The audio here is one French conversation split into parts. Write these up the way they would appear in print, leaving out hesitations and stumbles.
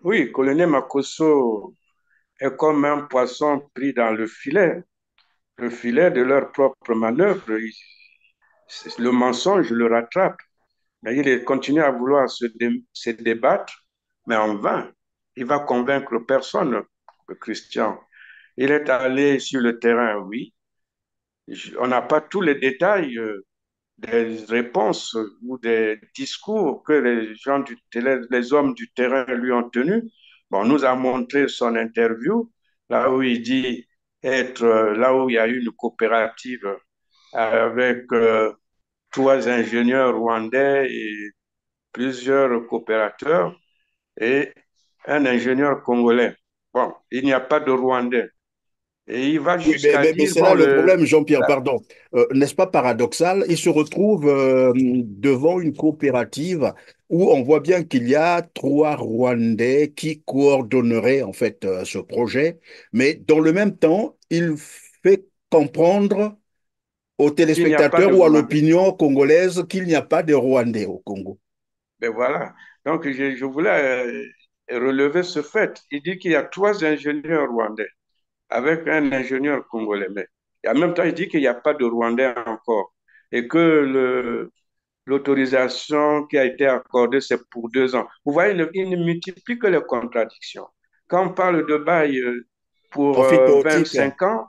Oui, colonel Makosso est comme un poisson pris dans le filet de leur propre manœuvre. Le mensonge le rattrape, mais il continue à vouloir se débattre, mais en vain. Il va convaincre personne, le Christian. Il est allé sur le terrain, oui. On n'a pas tous les détails des réponses ou des discours que les hommes du terrain lui ont tenus. Bon, on nous a montré son interview, là où il dit être, là où il y a eu une coopérative avec trois ingénieurs rwandais et plusieurs coopérateurs et un ingénieur congolais. Bon, il n'y a pas de Rwandais. Et il va Oui, jusqu'à mais dire, c'est bon, là le problème, Jean-Pierre, pardon. N'est-ce pas paradoxal? Il se retrouve devant une coopérative où on voit bien qu'il y a trois Rwandais qui coordonneraient en fait ce projet, mais dans le même temps, il fait comprendre aux qu'il n'y a pas téléspectateurs de ou à Rwandais. l'opinion congolaise qu'il n'y a pas de Rwandais au Congo. Ben voilà. Donc, je voulais relever ce fait. Il dit qu'il y a trois ingénieurs rwandais avec un ingénieur congolais. Mais et en même temps, il dit qu'il n'y a pas de Rwandais encore et que l'autorisation qui a été accordée, c'est pour 2 ans. Vous voyez, il ne multiplie que les contradictions. Quand on parle de bail pour Amphithéotique. 25 ans,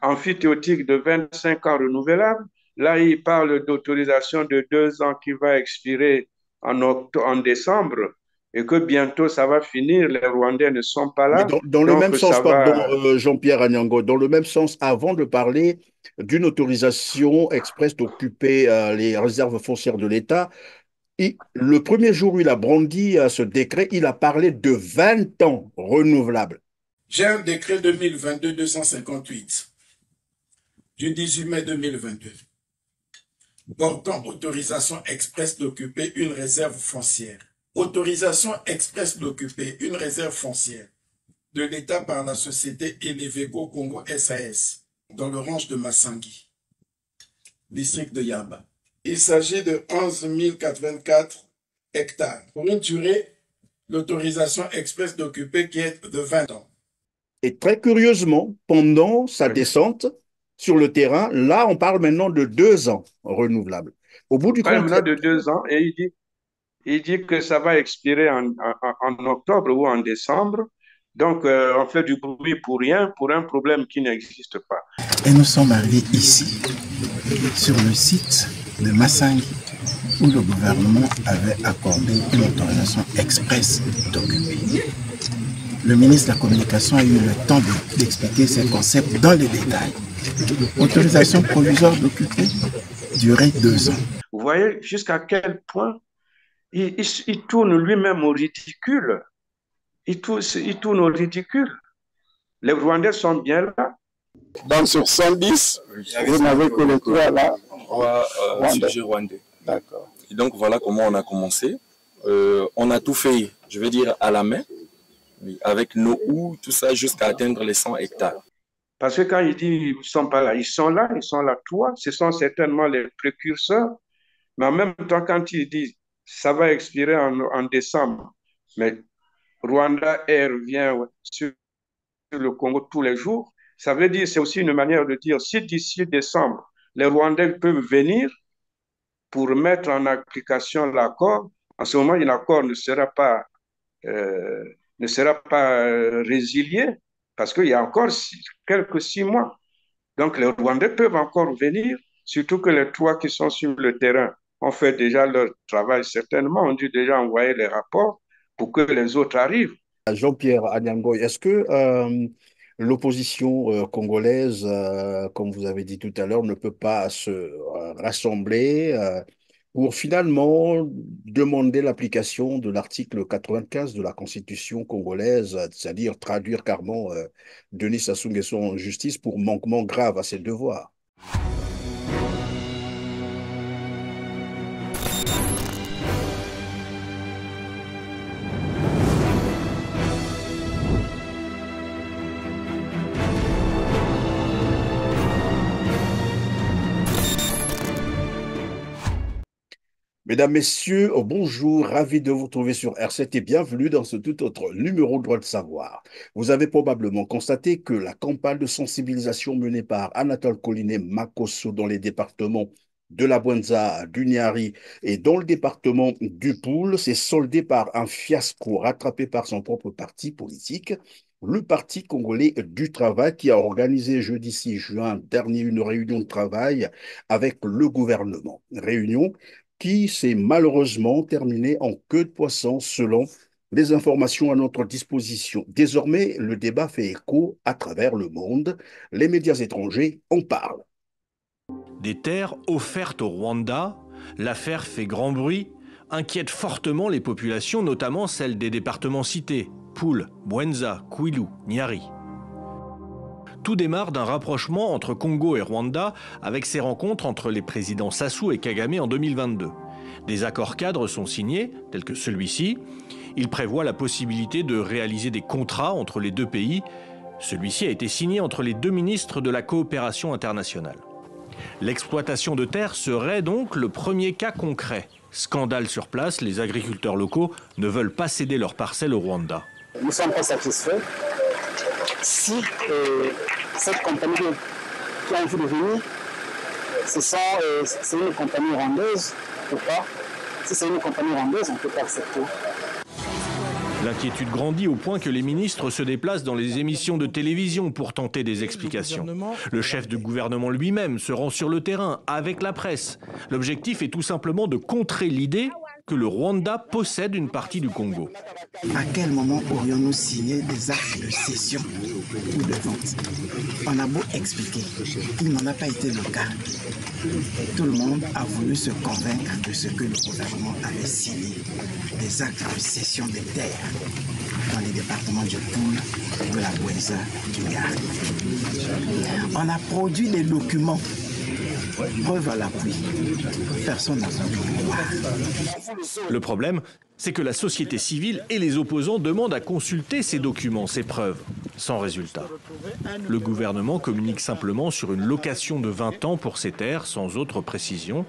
amphithéotique de 25 ans renouvelable. Là, il parle d'autorisation de 2 ans qui va expirer en décembre et que bientôt ça va finir. Les Rwandais ne sont pas Mais là. dans le même Donc, sens, ça pardon, va. Jean-Pierre Agnango, dans le même sens, avant de parler d'une autorisation express d'occuper les réserves foncières de l'État, le premier jour où il a brandi ce décret, il a parlé de 20 ans renouvelables. J'ai un décret 2022-258 du 18 mai 2022 portant autorisation express d'occuper une réserve foncière. Autorisation express d'occuper une réserve foncière de l'État par la société Eleveco Congo SAS dans le range de Massangi, district de Yamba. Il s'agit de 11 084 hectares pour une durée d'autorisation express d'occuper qui est de 20 ans. Et très curieusement, pendant sa Oui. descente sur le terrain, là, on parle maintenant de 2 ans renouvelables. Au bout On du parle compte, maintenant de 2 ans et il dit que ça va expirer en octobre ou en décembre. Donc, on fait du bruit pour rien, pour un problème qui n'existe pas. Et nous sommes arrivés ici, sur le site de Massangi, où le gouvernement avait accordé une autorisation express d'occuper. Le ministre de la Communication a eu le temps d'expliquer ces concepts dans les détails. Autorisation provisoire d'occuper, durée 2 ans. Vous voyez jusqu'à quel point il tourne lui-même au ridicule. Il tourne au ridicule. Les Rwandais sont bien là. Donc sur 110, vous n'avez que les trois là. Trois sujets rwandais. D'accord. Et donc voilà comment on a commencé. On a tout fait, je vais dire, à la main, avec nos houes, tout ça, jusqu'à atteindre les 100 hectares. Parce que quand il dit ils ne sont pas là, ils sont là, toi. Ce sont certainement les précurseurs. Mais en même temps, quand il dit ça va expirer en décembre, mais Rwanda Air vient sur le Congo tous les jours, ça veut dire, c'est aussi une manière de dire, si d'ici décembre, les Rwandais peuvent venir pour mettre en application l'accord, en ce moment, l'accord euh, ne sera pas résilié parce qu'il y a encore quelques 6 mois. Donc, les Rwandais peuvent encore venir, surtout que les trois qui sont sur le terrain ont fait déjà leur travail, certainement, ont dû déjà envoyer les rapports pour que les autres arrivent. Jean-Pierre Agnangoy, est-ce que l'opposition congolaise, comme vous avez dit tout à l'heure, ne peut pas se rassembler pour finalement demander l'application de l'article 95 de la Constitution congolaise, c'est-à-dire traduire carrément Denis Sassou Nguesso en justice pour manquement grave à ses devoirs? Mesdames, Messieurs, bonjour, ravi de vous retrouver sur R7 et bienvenue dans ce tout autre numéro de Droit de Savoir. Vous avez probablement constaté que la campagne de sensibilisation menée par Anatole Collinet Makosso dans les départements de la Bouenza, du Niari et dans le département du Poul s'est soldée par un fiasco rattrapé par son propre parti politique, le Parti congolais du travail qui a organisé jeudi 6 juin dernier une réunion de travail avec le gouvernement. Réunion qui s'est malheureusement terminé en queue de poisson selon les informations à notre disposition. Désormais, le débat fait écho à travers le monde. Les médias étrangers en parlent. Des terres offertes au Rwanda, l'affaire fait grand bruit, inquiète fortement les populations, notamment celles des départements cités, Poul, Bouenza, Kwilu, Nyari. Tout démarre d'un rapprochement entre Congo et Rwanda avec ces rencontres entre les présidents Sassou et Kagame en 2022. Des accords cadres sont signés, tels que celui-ci. Il prévoit la possibilité de réaliser des contrats entre les deux pays. Celui-ci a été signé entre les deux ministres de la coopération internationale. L'exploitation de terres serait donc le premier cas concret. Scandale sur place, les agriculteurs locaux ne veulent pas céder leurs parcelles au Rwanda. Nous ne sommes pas satisfaits. Si cette compagnie qui a envie de venir, c'est une compagnie rwandaise ou pas. Si c'est une compagnie rwandaise, on ne peut pas accepter. L'inquiétude grandit au point que les ministres se déplacent dans les émissions de télévision pour tenter des explications. Le chef du gouvernement lui-même se rend sur le terrain avec la presse. L'objectif est tout simplement de contrer l'idée que le Rwanda possède une partie du Congo. À quel moment aurions-nous signé des actes de cession ou de vente? On a beau expliquer, il n'en a pas été le cas. Tout le monde a voulu se convaincre de ce que le gouvernement avait signé, des actes de cession des terres dans les départements du Poul, de la Bouenza, du Niari. On a produit des documents, preuve à l'appui. Personne n'a voulu le voir. Le problème, c'est que la société civile et les opposants demandent à consulter ces documents, ces preuves, sans résultat. Le gouvernement communique simplement sur une location de 20 ans pour ces terres, sans autre précision,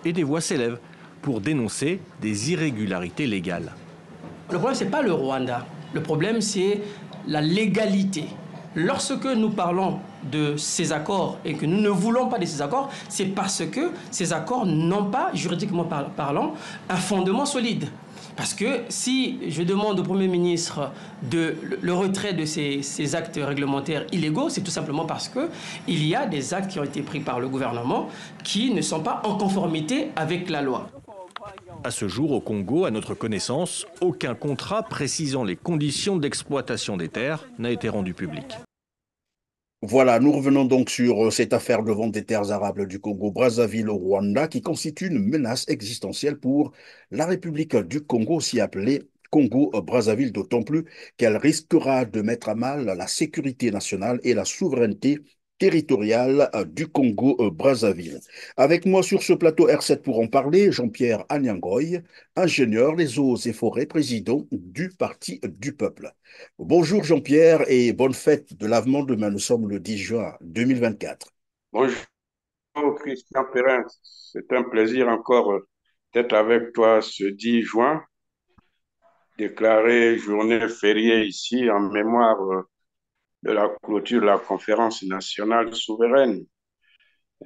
et des voix s'élèvent pour dénoncer des irrégularités légales. Le problème, ce n'est pas le Rwanda. Le problème, c'est la légalité. Lorsque nous parlons de ces accords et que nous ne voulons pas de ces accords, c'est parce que ces accords n'ont pas, juridiquement parlant, un fondement solide. Parce que si je demande au Premier ministre le retrait de ces actes réglementaires illégaux, c'est tout simplement parce qu'il y a des actes qui ont été pris par le gouvernement qui ne sont pas en conformité avec la loi. À ce jour, au Congo, à notre connaissance, aucun contrat précisant les conditions d'exploitation des terres n'a été rendu public. Voilà, nous revenons donc sur cette affaire de vente des terres arables du Congo-Brazzaville au Rwanda qui constitue une menace existentielle pour la République du Congo, aussi appelée Congo-Brazzaville, d'autant plus qu'elle risquera de mettre à mal la sécurité nationale et la souveraineté territoriale du Congo-Brazzaville. Avec moi sur ce plateau R7 pour en parler, Jean-Pierre Anyangoy, ingénieur des eaux et forêts, président du Parti du Peuple. Bonjour Jean-Pierre et bonne fête de l'Avent demain. Nous sommes le 10 juin 2024. Bonjour Christian Perrin, c'est un plaisir encore d'être avec toi ce 10 juin, déclaré journée fériée ici en mémoire de la clôture de la conférence nationale souveraine.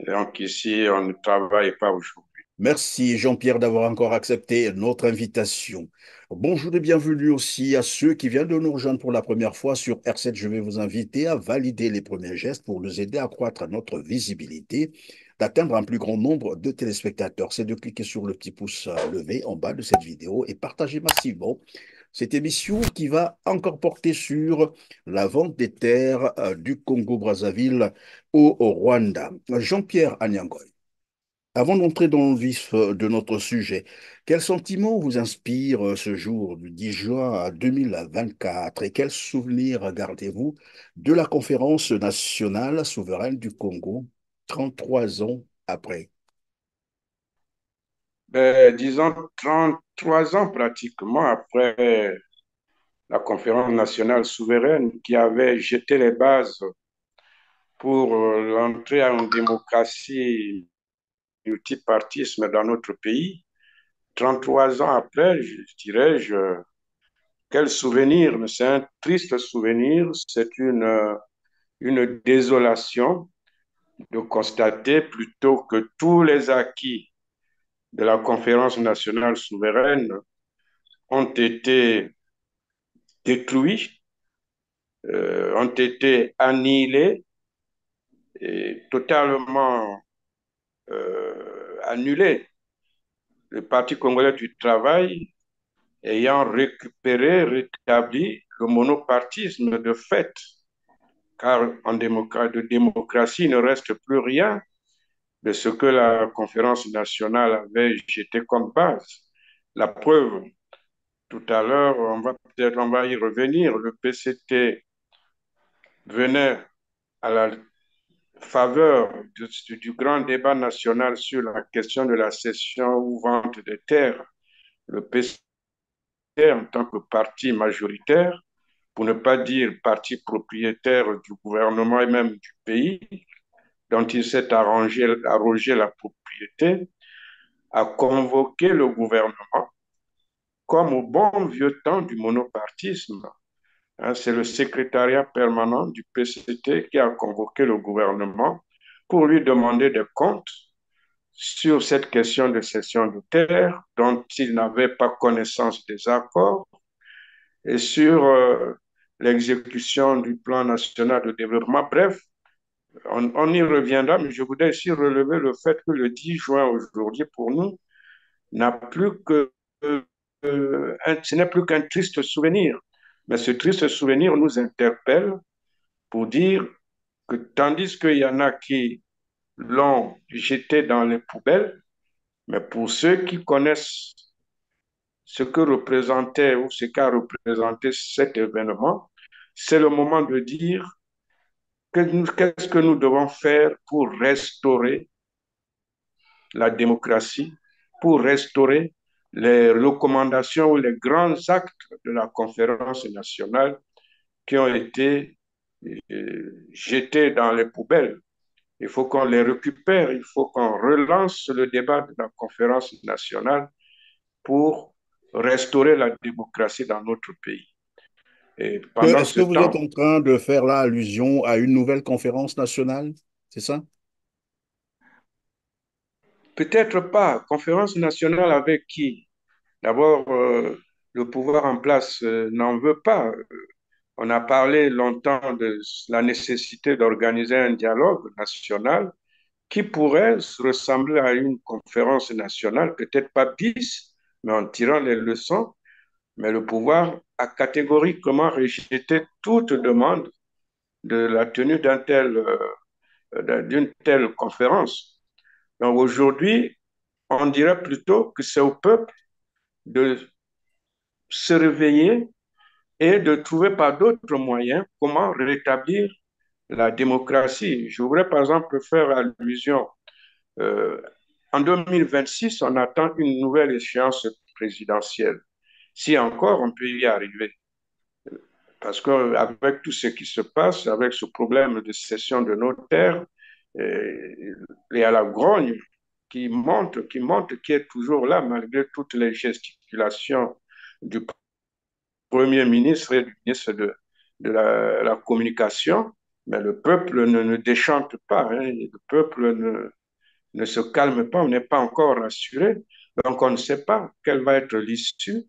Donc ici, on ne travaille pas aujourd'hui. Merci Jean-Pierre d'avoir encore accepté notre invitation. Bonjour et bienvenue aussi à ceux qui viennent de nous rejoindre pour la première fois sur R7. Je vais vous inviter à valider les premiers gestes pour nous aider à accroître notre visibilité, d'atteindre un plus grand nombre de téléspectateurs. C'est de cliquer sur le petit pouce levé en bas de cette vidéo et partager massivement cette émission qui va encore porter sur la vente des terres du Congo-Brazzaville au Rwanda. Jean-Pierre Anyangoy. Avant d'entrer dans le vif de notre sujet, quel sentiment vous inspire ce jour du 10 juin 2024 et quels souvenirs gardez-vous de la conférence nationale souveraine du Congo 33 ans après? Disons 33 ans pratiquement après la conférence nationale souveraine qui avait jeté les bases pour l'entrée en démocratie multipartisme dans notre pays, 33 ans après, je dirais, quel souvenir, mais c'est un triste souvenir, c'est une désolation de constater plutôt que tous les acquis de la conférence nationale souveraine ont été détruits, ont été annihilés et totalement annulés. Le Parti congolais du travail ayant récupéré, rétabli le monopartisme de fait, car de démocratie, il ne reste plus rien de ce que la conférence nationale avait jeté comme base. La preuve, tout à l'heure, on va y revenir, le PCT venait à la faveur du grand débat national sur la question de la cession ou vente des terres. Le PCT, en tant que parti majoritaire, pour ne pas dire parti propriétaire du gouvernement et même du pays, dont il s'est arrogé la propriété, a convoqué le gouvernement comme au bon vieux temps du monopartisme. C'est le secrétariat permanent du PCT qui a convoqué le gouvernement pour lui demander des comptes sur cette question de cession de terre dont il n'avait pas connaissance des accords et sur l'exécution du plan national de développement. Bref, on y reviendra, mais je voudrais ici relever le fait que le 10 juin aujourd'hui, pour nous, n'a plus que, ce n'est plus qu'un triste souvenir. Mais ce triste souvenir nous interpelle pour dire que tandis qu'il y en a qui l'ont jeté dans les poubelles, mais pour ceux qui connaissent ce que représentait ou ce qu'a représenté cet événement, c'est le moment de dire qu'est-ce que nous devons faire pour restaurer la démocratie, pour restaurer les recommandations ou les grands actes de la conférence nationale qui ont été jetés dans les poubelles. Il faut qu'on les récupère, il faut qu'on relance le débat de la conférence nationale pour restaurer la démocratie dans notre pays. Et pendant Est-ce ce que vous êtes temps, en train de faire là allusion à une nouvelle conférence nationale? C'est ça? peut-être pas, conférence nationale avec qui? D'abord, le pouvoir en place n'en veut pas. On a parlé longtemps de la nécessité d'organiser un dialogue national qui pourrait ressembler à une conférence nationale, peut-être pas bis, mais en tirant les leçons. Mais le pouvoir a catégoriquement rejeté toute demande de la tenue d'une telle conférence. Donc aujourd'hui, on dirait plutôt que c'est au peuple de se réveiller et de trouver par d'autres moyens comment rétablir la démocratie. Je voudrais par exemple faire allusion. Euh, En 2026, on attend une nouvelle échéance présidentielle. Si encore on peut y arriver. Parce qu'avec tout ce qui se passe, avec ce problème de cession de nos terres, il y a la grogne qui est toujours là, malgré toutes les gesticulations du Premier ministre et du ministre de la Communication. Mais le peuple ne déchante pas, hein, le peuple ne se calme pas, on n'est pas encore rassuré. Donc, on ne sait pas quelle va être l'issue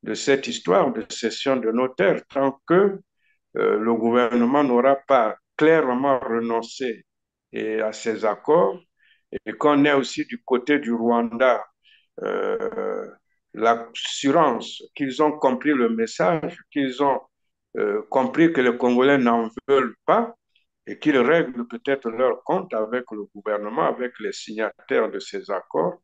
de cette histoire de cession de nos terres tant que le gouvernement n'aura pas clairement renoncé à ses accords et qu'on est aussi du côté du Rwanda l'assurance qu'ils ont compris le message, qu'ils ont compris que les Congolais n'en veulent pas et qu'ils règlent peut-être leur compte avec le gouvernement, avec les signataires de ces accords.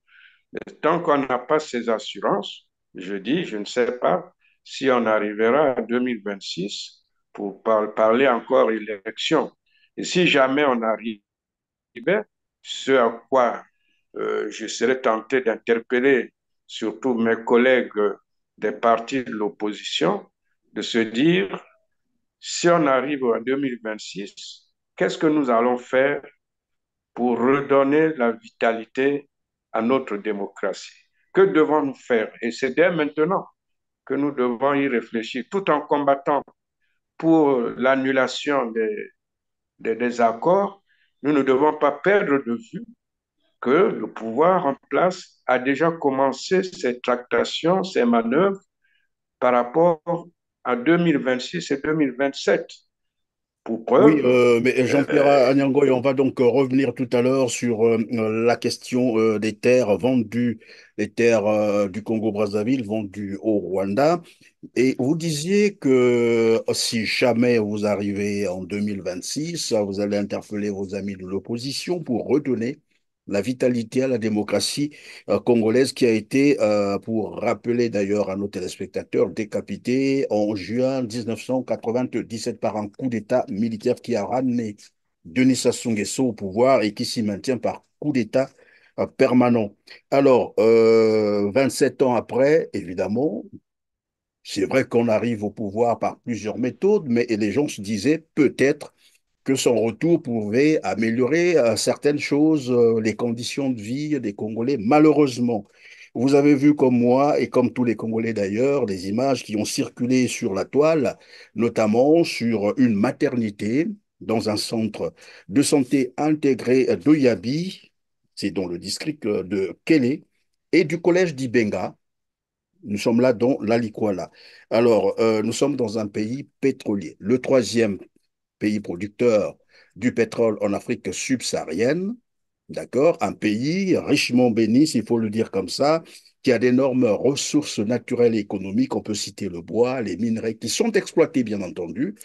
Mais tant qu'on n'a pas ces assurances, je dis, je ne sais pas si on arrivera à 2026 pour parler encore élection. Et si jamais on arrivait, ce à quoi je serais tenté d'interpeller surtout mes collègues des partis de l'opposition, de se dire, si on arrive en 2026, qu'est-ce que nous allons faire pour redonner la vitalité à notre démocratie? Que devons-nous faire? Et c'est dès maintenant que nous devons y réfléchir, tout en combattant pour l'annulation des accords. Nous ne devons pas perdre de vue que le pouvoir en place a déjà commencé ses tractations, ses manœuvres par rapport à 2026 et 2027. Pour Oui, preuve, mais Jean-Pierre Agnangoy, on va donc revenir tout à l'heure sur la question des terres vendues, les terres du Congo-Brazzaville vendues au Rwanda. Et vous disiez que si jamais vous arrivez en 2026, vous allez interpeller vos amis de l'opposition pour redonner la vitalité à la démocratie congolaise qui a été, pour rappeler d'ailleurs à nos téléspectateurs, décapitée en juin 1997 par un coup d'État militaire qui a ramené Denis Sassou Nguesso au pouvoir et qui s'y maintient par coup d'État permanent. Alors, 27 ans après, évidemment, c'est vrai qu'on arrive au pouvoir par plusieurs méthodes, mais les gens se disaient peut-être que son retour pouvait améliorer certaines choses, les conditions de vie des Congolais. Malheureusement, vous avez vu comme moi, et comme tous les Congolais d'ailleurs, des images qui ont circulé sur la toile, notamment sur une maternité dans un centre de santé intégré d'Oyabi, c'est dans le district de Kélé, et du collège d'Ibenga. Nous sommes là dans l'Alikwala. Alors, nous sommes dans un pays pétrolier, le troisième pays producteur du pétrole en Afrique subsaharienne, d'accord? Un pays richement béni, s'il faut le dire comme ça, qui a d'énormes ressources naturelles et économiques. On peut citer le bois, les minerais qui sont exploités, bien entendu.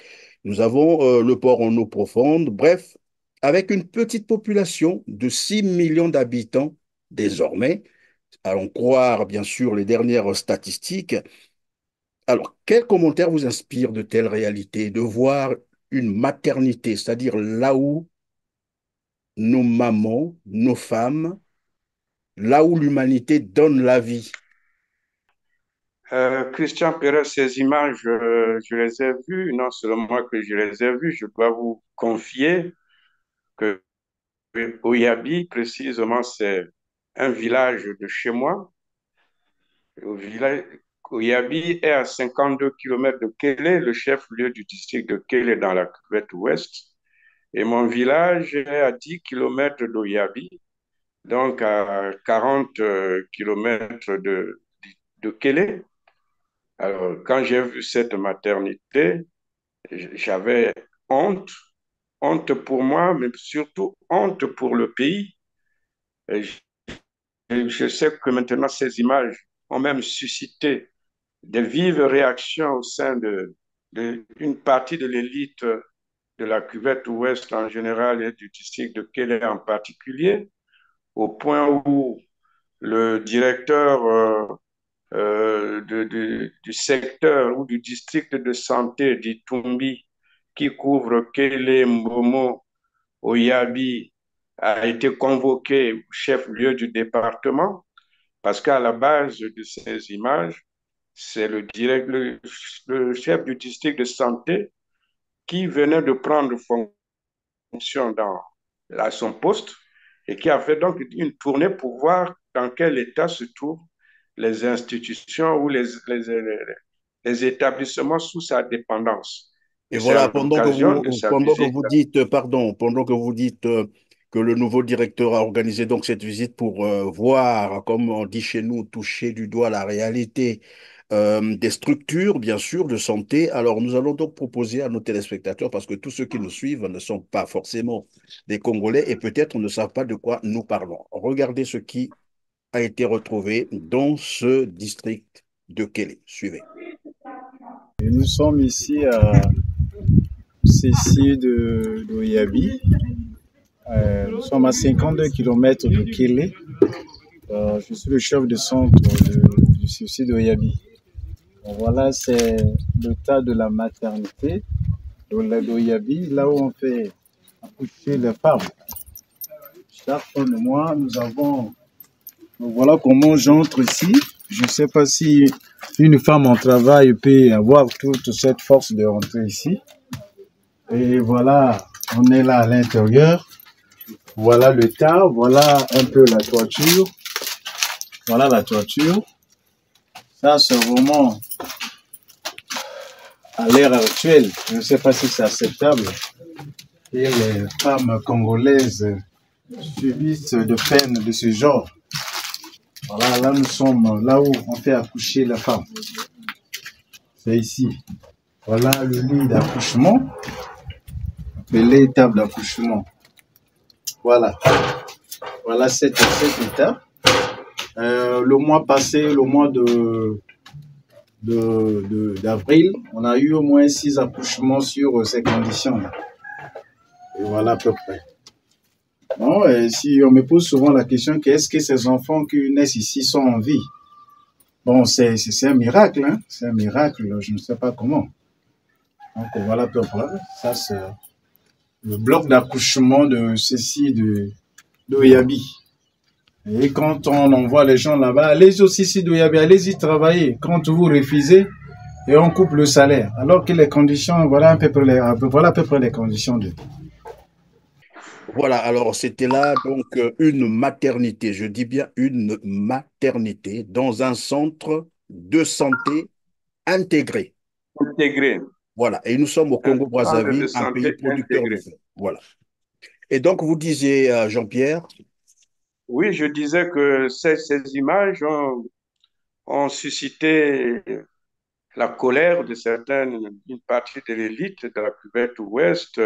Nous avons le port en eau profonde. Bref, avec une petite population de 6 millions d'habitants désormais, à en croire bien sûr les dernières statistiques. Alors, quel commentaire vous inspire de telles réalités, de voir une maternité, c'est-à-dire là où nos mamans, nos femmes, là où l'humanité donne la vie? Christian Pérez, ces images, je les ai vues, non seulement que je les ai vues, je dois vous confier que Oyabi, précisément, c'est un village de chez moi. Le village Oyabi est à 52 km de Kélé, le chef-lieu du district de Kélé dans la cuvette ouest. Et mon village est à 10 km d'Oyabi, donc à 40 km de Kélé. Alors, quand j'ai vu cette maternité, j'avais honte, honte pour moi, mais surtout honte pour le pays. Et je sais que maintenant, ces images ont même suscité des vives réactions au sein d'une partie de l'élite de la cuvette ouest en général et du district de Kélé en particulier, au point où le directeur du secteur ou du district de santé d'Itumbi qui couvre Kélé, Mbomo, Oyabi a été convoqué au chef-lieu du département parce qu'à la base de ces images, c'est le chef du district de santé qui venait de prendre fonction à son poste et qui a fait donc une tournée pour voir dans quel état se trouvent les institutions ou les établissements sous sa dépendance. Et Et c'est voilà, à l'occasion de sa pendant que visite. vous dites, pardon, pendant que vous dites que le nouveau directeur a organisé donc cette visite pour voir, comme on dit chez nous, toucher du doigt la réalité des structures, bien sûr, de santé. Alors, nous allons donc proposer à nos téléspectateurs, parce que tous ceux qui nous suivent ne sont pas forcément des Congolais et peut-être ne savent pas de quoi nous parlons. Regardez ce qui a été retrouvé dans ce district de Kélé. Suivez. Et nous sommes ici à Cécier d'Oyabi. Nous sommes à 52 km de Kélé. Je suis le chef de centre du Cécier d'Oyabi. Voilà, c'est le tas de la maternité d'Oyabi, là où on fait accoucher les femmes. Chaque fin de mois, nous avons... Voilà comment j'entre ici. Je ne sais pas si une femme en travail peut avoir toute cette force de rentrer ici. Et voilà, on est là à l'intérieur. Voilà le tas, voilà un peu la toiture. Voilà la toiture. Ça, c'est vraiment à l'ère actuelle. Je ne sais pas si c'est acceptable. Et les femmes congolaises subissent de peines de ce genre. Voilà, là nous sommes là où on fait accoucher la femme. C'est ici. Voilà le lit d'accouchement, appelé table d'accouchement. Voilà. Voilà cette étape. Le mois passé, le mois d'avril, on a eu au moins 6 accouchements sur ces conditions-là. Et voilà à peu près. Bon, et si on me pose souvent la question, qu'est-ce que ces enfants qui naissent ici sont en vie? Bon, c'est un miracle, hein? C'est un miracle, je ne sais pas comment. Donc voilà à peu près. Ça, c'est le bloc d'accouchement de ceci, d'Oyabi. Et quand on envoie les gens là-bas, allez aussi ici d'Oyabi, allez-y travailler. Quand vous refusez, et on coupe le salaire. Alors que les conditions, voilà à peu près les conditions de... Voilà, alors c'était là donc une maternité, je dis bien une maternité, dans un centre de santé intégré. Intégré. Voilà, et nous sommes au Un centre de Congo-Brazzaville, un pays santé producteur de intégré. fer. Voilà. Et donc vous disiez, Jean-Pierre, Oui, je disais que ces images ont suscité la colère de une partie de l'élite de la cuvette ouest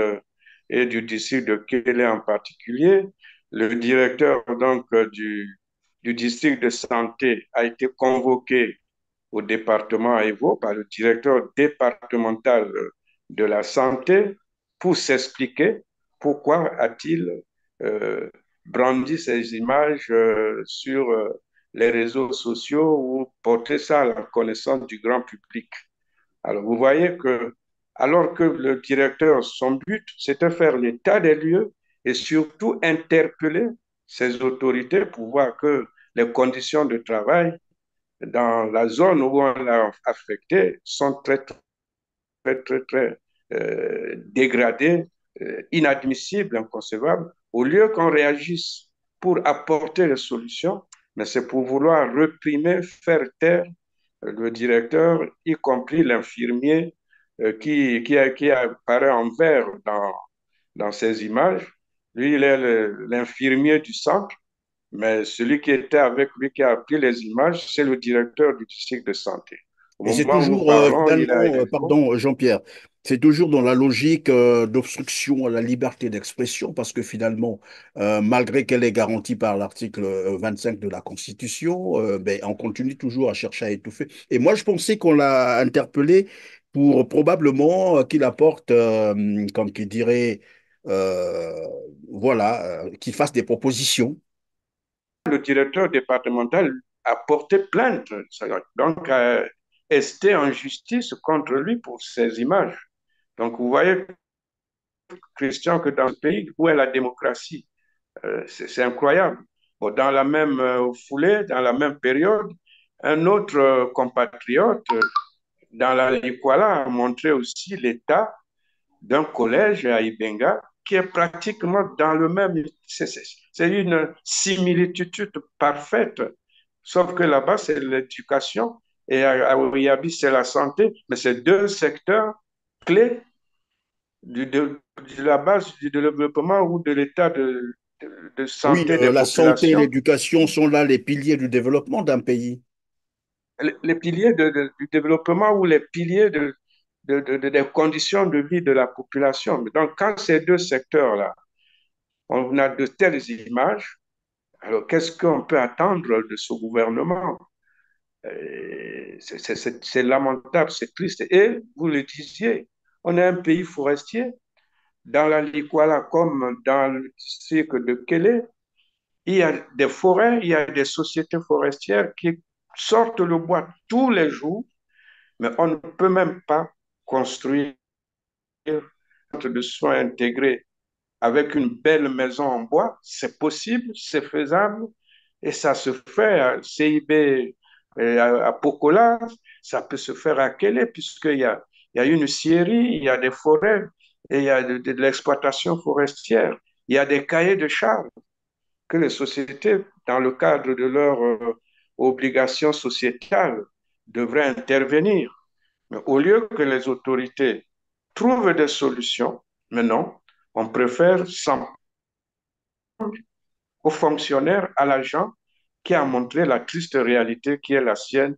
et du district de Kélé en particulier. Le directeur donc du district de santé a été convoqué au département Evo par le directeur départemental de la santé pour s'expliquer pourquoi a-t-il euh, brandi ces images sur les réseaux sociaux ou porté ça à la connaissance du grand public. Alors, vous voyez que, alors que le directeur, son but, c'était faire l'état des lieux et surtout interpeller ces autorités pour voir que les conditions de travail dans la zone où on l'a affecté sont très dégradées, inadmissibles, inconcevables. Au lieu qu'on réagisse pour apporter les solutions, mais c'est pour vouloir réprimer, faire taire le directeur, y compris l'infirmier qui apparaît en vert dans ces images. Lui, il est l'infirmier du centre, mais celui qui était avec lui, qui a pris les images, c'est le directeur du district de santé. Au et c'est moment où nous toujours parlons, il a finalement, info. pardon Jean-Pierre, c'est toujours dans la logique d'obstruction à la liberté d'expression, parce que finalement, malgré qu'elle est garantie par l'article 25 de la Constitution, ben, on continue toujours à chercher à étouffer. Et moi, je pensais qu'on l'a interpellé pour probablement qu'il apporte, comme qui dirait, euh, voilà, qu'il fasse des propositions. Le directeur départemental a porté plainte, donc a esté en justice contre lui pour ces images. Donc vous voyez, Christian, que dans ce pays où est la démocratie, c'est incroyable. Bon, dans la même foulée, dans la même période, un autre compatriote dans la Likwala a montré aussi l'état d'un collège à Ibenga qui est pratiquement dans le même. C'est une similitude parfaite, sauf que là-bas, c'est l'éducation et à Ouyabi, c'est la santé, mais c'est deux secteurs clés de la base du développement ou de l'état de Oui, santé des la santé et populations. l'éducation sont là les piliers du développement d'un pays. Les piliers du développement ou les piliers des conditions de vie de la population. Donc, quand ces deux secteurs-là, on a de telles images, alors qu'est-ce qu'on peut attendre de ce gouvernement? C'est lamentable, c'est triste. Et vous le disiez, on est un pays forestier. Dans la Likwala, comme dans le district de Kélé, il y a des forêts, il y a des sociétés forestières qui sortent le bois tous les jours, mais on ne peut même pas construire un centre de soins intégré avec une belle maison en bois. C'est possible, c'est faisable, et ça se fait à CIB, à Pokola, ça peut se faire à Kélé, il y a une scierie, il y a des forêts, et il y a de l'exploitation forestière. Il y a des cahiers de charges que les sociétés, dans le cadre de leur obligations sociétales devraient intervenir. Mais au lieu que les autorités trouvent des solutions, mais non, on préfère s'en aux fonctionnaires, à l'agent qui a montré la triste réalité qui est la sienne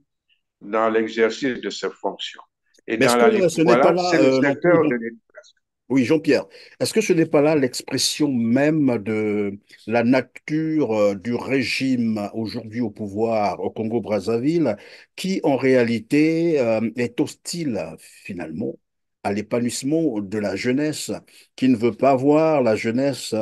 dans l'exercice de ses fonctions. Et Mais est-ce dans la que ce n'est pas voilà, là c'est le non plus, secteur de l'éducation. oui, Jean-Pierre, est-ce que ce n'est pas là l'expression même de la nature du régime aujourd'hui au pouvoir au Congo-Brazzaville, qui en réalité est hostile finalement à l'épanouissement de la jeunesse, qui ne veut pas voir la jeunesse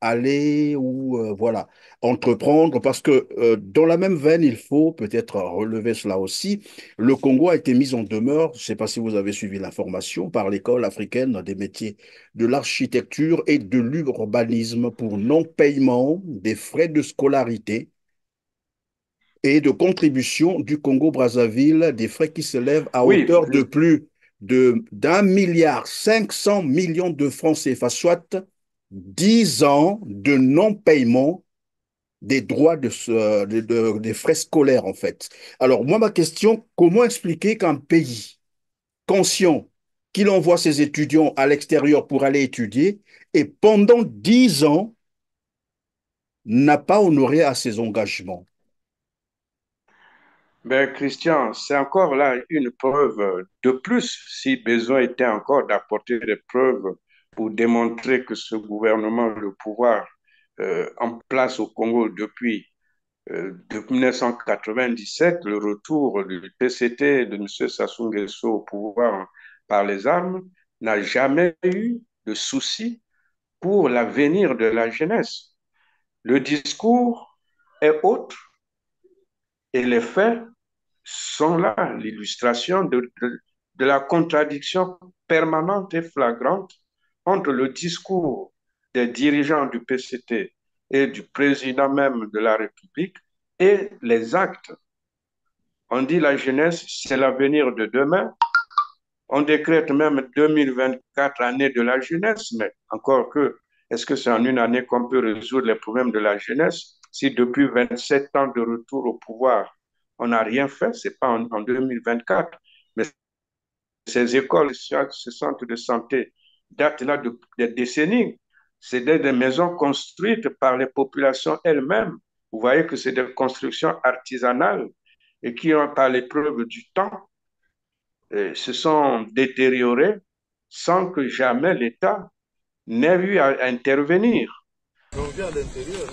aller ou voilà, entreprendre, parce que dans la même veine, il faut peut-être relever cela aussi. Le Congo a été mis en demeure, je ne sais pas si vous avez suivi l'information, par l'École africaine des métiers de l'architecture et de l'urbanisme pour non-paiement des frais de scolarité et de contribution du Congo-Brazzaville, des frais qui s'élèvent à Oui, hauteur de plus de d'1,5 milliard de francs CFA, soit 10 ans de non-paiement des droits des frais scolaires, en fait. Alors, moi, ma question, comment expliquer qu'un pays conscient qu'il envoie ses étudiants à l'extérieur pour aller étudier et pendant 10 ans n'a pas honoré à ses engagements? ben Christian, c'est encore là une preuve de plus, si besoin était encore d'apporter des preuves pour démontrer que ce gouvernement, le pouvoir en place au Congo depuis 1997, le retour du PCT de M. Sassou Nguesso au pouvoir par les armes, n'a jamais eu de souci pour l'avenir de la jeunesse. Le discours est autre et les faits sont là, l'illustration de la contradiction permanente et flagrante entre le discours des dirigeants du PCT et du président même de la République et les actes. On dit la jeunesse, c'est l'avenir de demain. On décrète même 2024 année de la jeunesse, mais encore que, est-ce que c'est en une année qu'on peut résoudre les problèmes de la jeunesse si depuis 27 ans de retour au pouvoir, on n'a rien fait? Ce n'est pas en 2024, mais ces écoles, ces centres de santé datent là de des décennies. C'est des maisons construites par les populations elles-mêmes. Vous voyez que c'est des constructions artisanales et qui, par l'épreuve du temps, se sont détériorées sans que jamais l'État n'ait eu à intervenir. On vient à l'intérieur.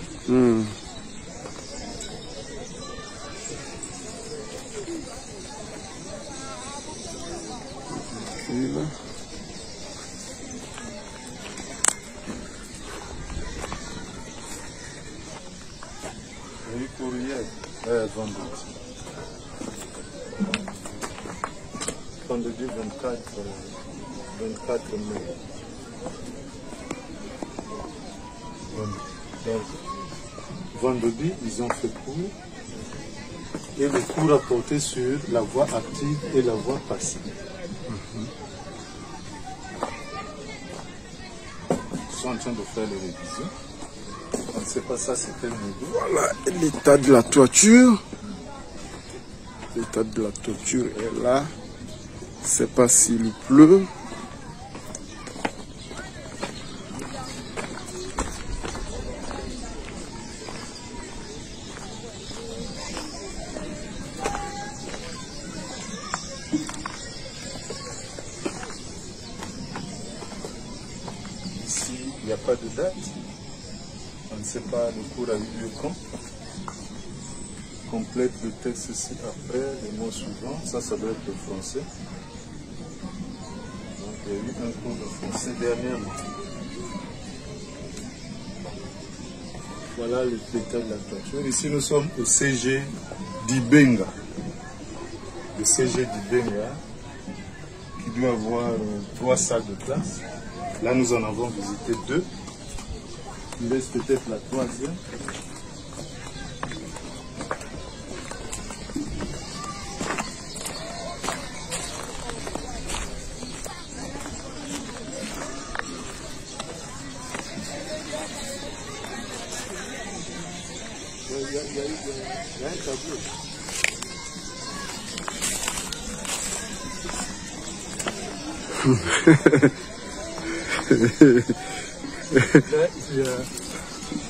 Oui, courrier. Vendredi 24 mai. Donc, vendredi, ils ont fait cours. Et le cours a porté sur la voie active et la voie passive. Ils sont en train de faire les révisions. On ne sait pas ça, c'est quel niveau. Voilà l'état de la toiture. L'état de la toiture est là. Je ne sais pas s'il pleut. Ici, il n'y a pas de date. On ne sait pas le cours a eu lieu quand. Complète le texte ici après, les mots suivants. Ça doit être le français. Donc, il y a eu un cours de français dernièrement. Voilà l'état de la toiture. Ici, nous sommes au CG d'Ibenga. Le CG d'Ibenga, qui doit avoir 3 salles de classe. Là, nous en avons visité 2. Il reste peut-être la 3e. Il y y a un tableau.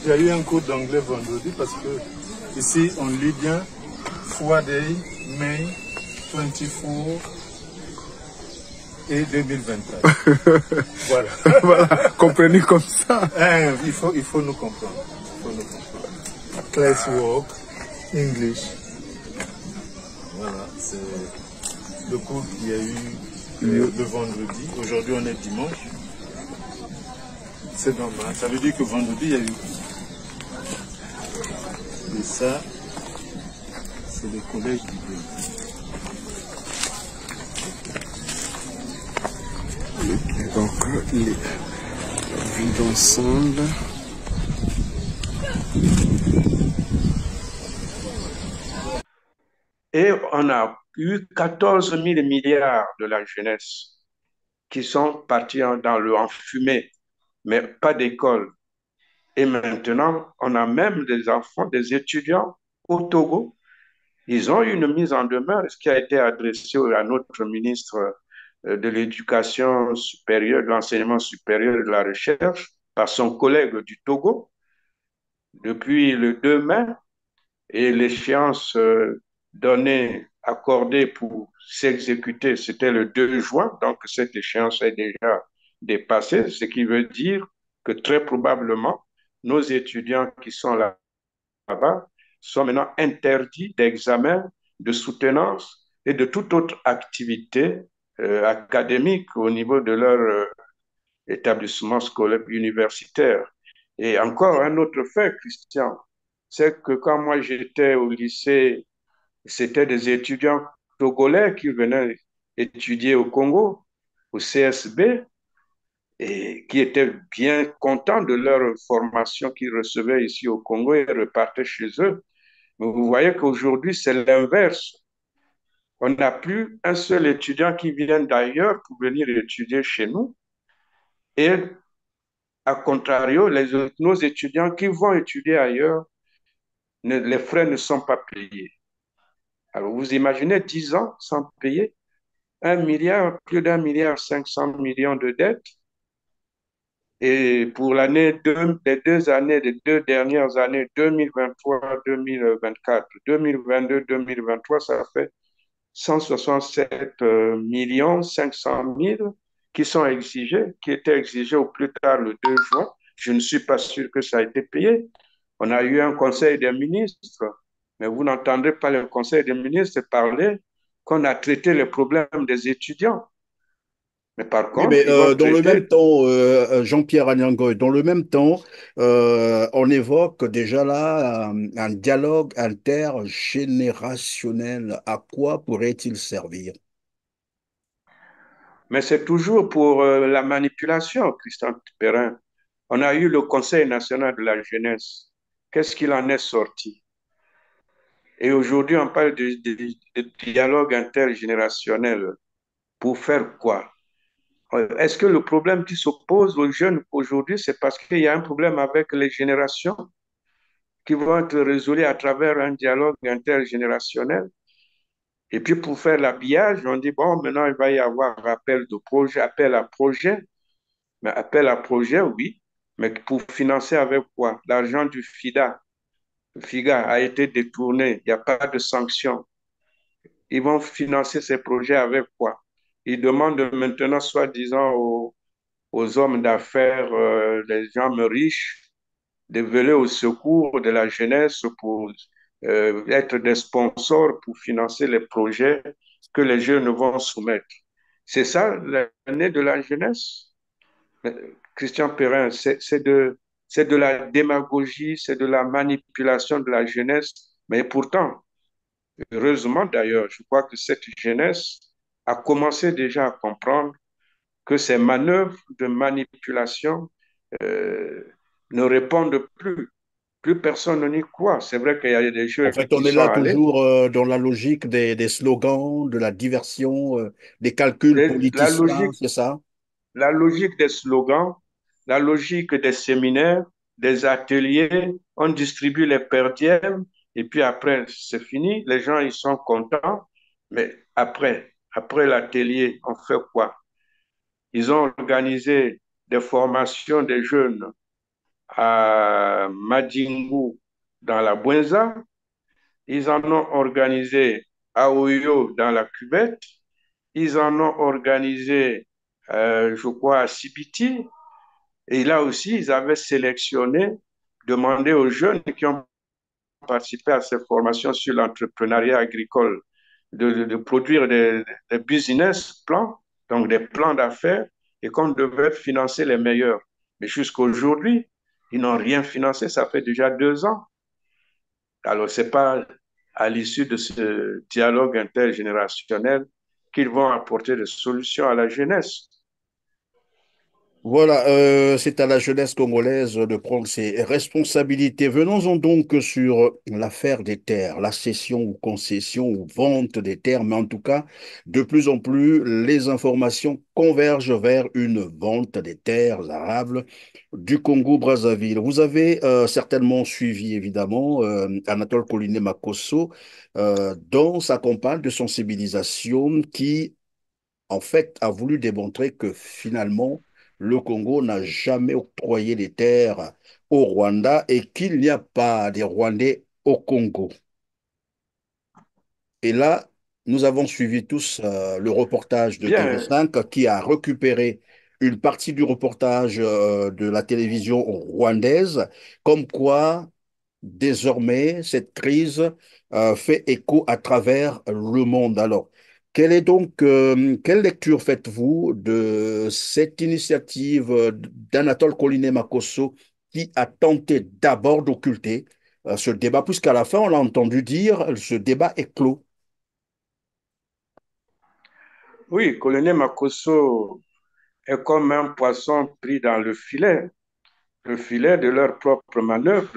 Il y a eu un cours d'anglais vendredi parce que ici on lit bien Friday, May 24 et 2024. Voilà. Voilà, comprenez comme ça. Il faut nous comprendre. Classwork, English. Voilà, c'est le cours qu'il y a eu le vendredi. Aujourd'hui on est dimanche. C'est normal. Ça veut dire que vendredi il y a eu cours. Et ça, c'est le collège du Bénin. Donc, les vivent ensemble. Et on a eu 14 000 milliards de la jeunesse qui sont partis en fumée, mais pas d'école. Et maintenant, on a même des enfants, des étudiants au Togo. Ils ont eu une mise en demeure, ce qui a été adressé à notre ministre de l'Éducation supérieure, de l'enseignement supérieur et de la recherche, par son collègue du Togo, depuis le 2 mai, et l'échéance donnée, accordée pour s'exécuter, c'était le 2 juin, donc cette échéance est déjà dépassée, ce qui veut dire que très probablement, nos étudiants qui sont là-bas sont maintenant interdits d'examen, de soutenance et de toute autre activité académique au niveau de leur établissement scolaire universitaire. Et encore un autre fait, Christian, c'est que quand moi j'étais au lycée, c'était des étudiants togolais qui venaient étudier au Congo, au CSB, et qui étaient bien contents de leur formation qu'ils recevaient ici au Congo et repartaient chez eux. Mais vous voyez qu'aujourd'hui, c'est l'inverse. On n'a plus un seul étudiant qui vient d'ailleurs pour venir étudier chez nous. Et à contrario, nos étudiants qui vont étudier ailleurs, les frais ne sont pas payés. Alors vous imaginez 10 ans sans payer 1 milliard, plus d'1 milliard 500 millions de dettes. Et pour les 2 années, les 2 dernières années, 2023, 2024, 2022, 2023, ça fait 167 millions 500 000 qui sont exigés, qui étaient exigés au plus tard le 2 juin. Je ne suis pas sûr que ça a été payé. On a eu un conseil des ministres, mais vous n'entendrez pas le conseil des ministres parler qu'on a traité les problèmes des étudiants. Mais par Oui, contre, mais ils vont dans le même traiter. temps, Jean-Pierre Agnangoy, dans le même temps, on évoque déjà là un dialogue intergénérationnel. À quoi pourrait-il servir? Mais c'est toujours pour la manipulation, Christian Perrin. On a eu le Conseil national de la jeunesse. Qu'est-ce qu'il en est sorti? Et aujourd'hui, on parle de dialogue intergénérationnel. Pour faire quoi? Est-ce que le problème qui s'oppose aux jeunes aujourd'hui, c'est parce qu'il y a un problème avec les générations qui vont être résolues à travers un dialogue intergénérationnel? Et puis pour faire l'habillage, on dit, bon, maintenant il va y avoir appel de projet, appel à projet. Mais appel à projet, oui. Mais pour financer avec quoi? L'argent du FIDA. Le FIGA a été détourné, il n'y a pas de sanction. Ils vont financer ces projets avec quoi? Ils demandent maintenant, soi-disant, aux hommes d'affaires, les gens riches, de veiller au secours de la jeunesse pour être des sponsors pour financer les projets que les jeunes vont soumettre. C'est ça l'année de la jeunesse? Christian Perrin, c'est de la démagogie, c'est de la manipulation de la jeunesse, mais pourtant, heureusement d'ailleurs, je crois que cette jeunesse a commencé déjà à comprendre que ces manœuvres de manipulation euh, ne répondent plus. Plus personne n'y croit. C'est vrai qu'il y a des En jeunes fait, qui on est sont là allés. toujours dans la logique des slogans, de la diversion, des calculs La politiciens, logique, c'est ça? la logique des slogans, la logique des séminaires, des ateliers, on distribue les per diem et puis après, c'est fini. Les gens, ils sont contents. Mais après l'atelier, on fait quoi? Ils ont organisé des formations des jeunes à Madingu, dans la Bwenza. Ils en ont organisé à Oyo, dans la cuvette. Ils en ont organisé, je crois, à Sibiti. Et là aussi, ils avaient sélectionné, demandé aux jeunes qui ont participé à ces formations sur l'entrepreneuriat agricole de produire des business plans, donc des plans d'affaires, et qu'on devait financer les meilleurs. Mais jusqu'à aujourd'hui, ils n'ont rien financé, ça fait déjà 2 ans. Alors, ce n'est pas à l'issue de ce dialogue intergénérationnel qu'ils vont apporter des solutions à la jeunesse. Voilà, c'est à la jeunesse congolaise de prendre ses responsabilités. Venons-en donc sur l'affaire des terres, la cession ou concession ou vente des terres, mais en tout cas, de plus en plus, les informations convergent vers une vente des terres arables du Congo-Brazzaville. Vous avez certainement suivi, évidemment, Anatole Coliné Makosso dans sa campagne de sensibilisation qui en fait, a voulu démontrer que finalement, le Congo n'a jamais octroyé des terres au Rwanda et qu'il n'y a pas des Rwandais au Congo. Et là, nous avons suivi tous le reportage de Bien, TV5 qui a récupéré une partie du reportage de la télévision rwandaise, comme quoi désormais cette crise fait écho à travers le monde. Alors, quelle lecture faites-vous de cette initiative d'Anatole Coliné Makosso qui a tenté d'abord d'occulter ce débat, puisqu'à la fin, on l'a entendu dire, ce débat est clos. oui, colonel Makosso est comme un poisson pris dans le filet de leur propre manœuvre.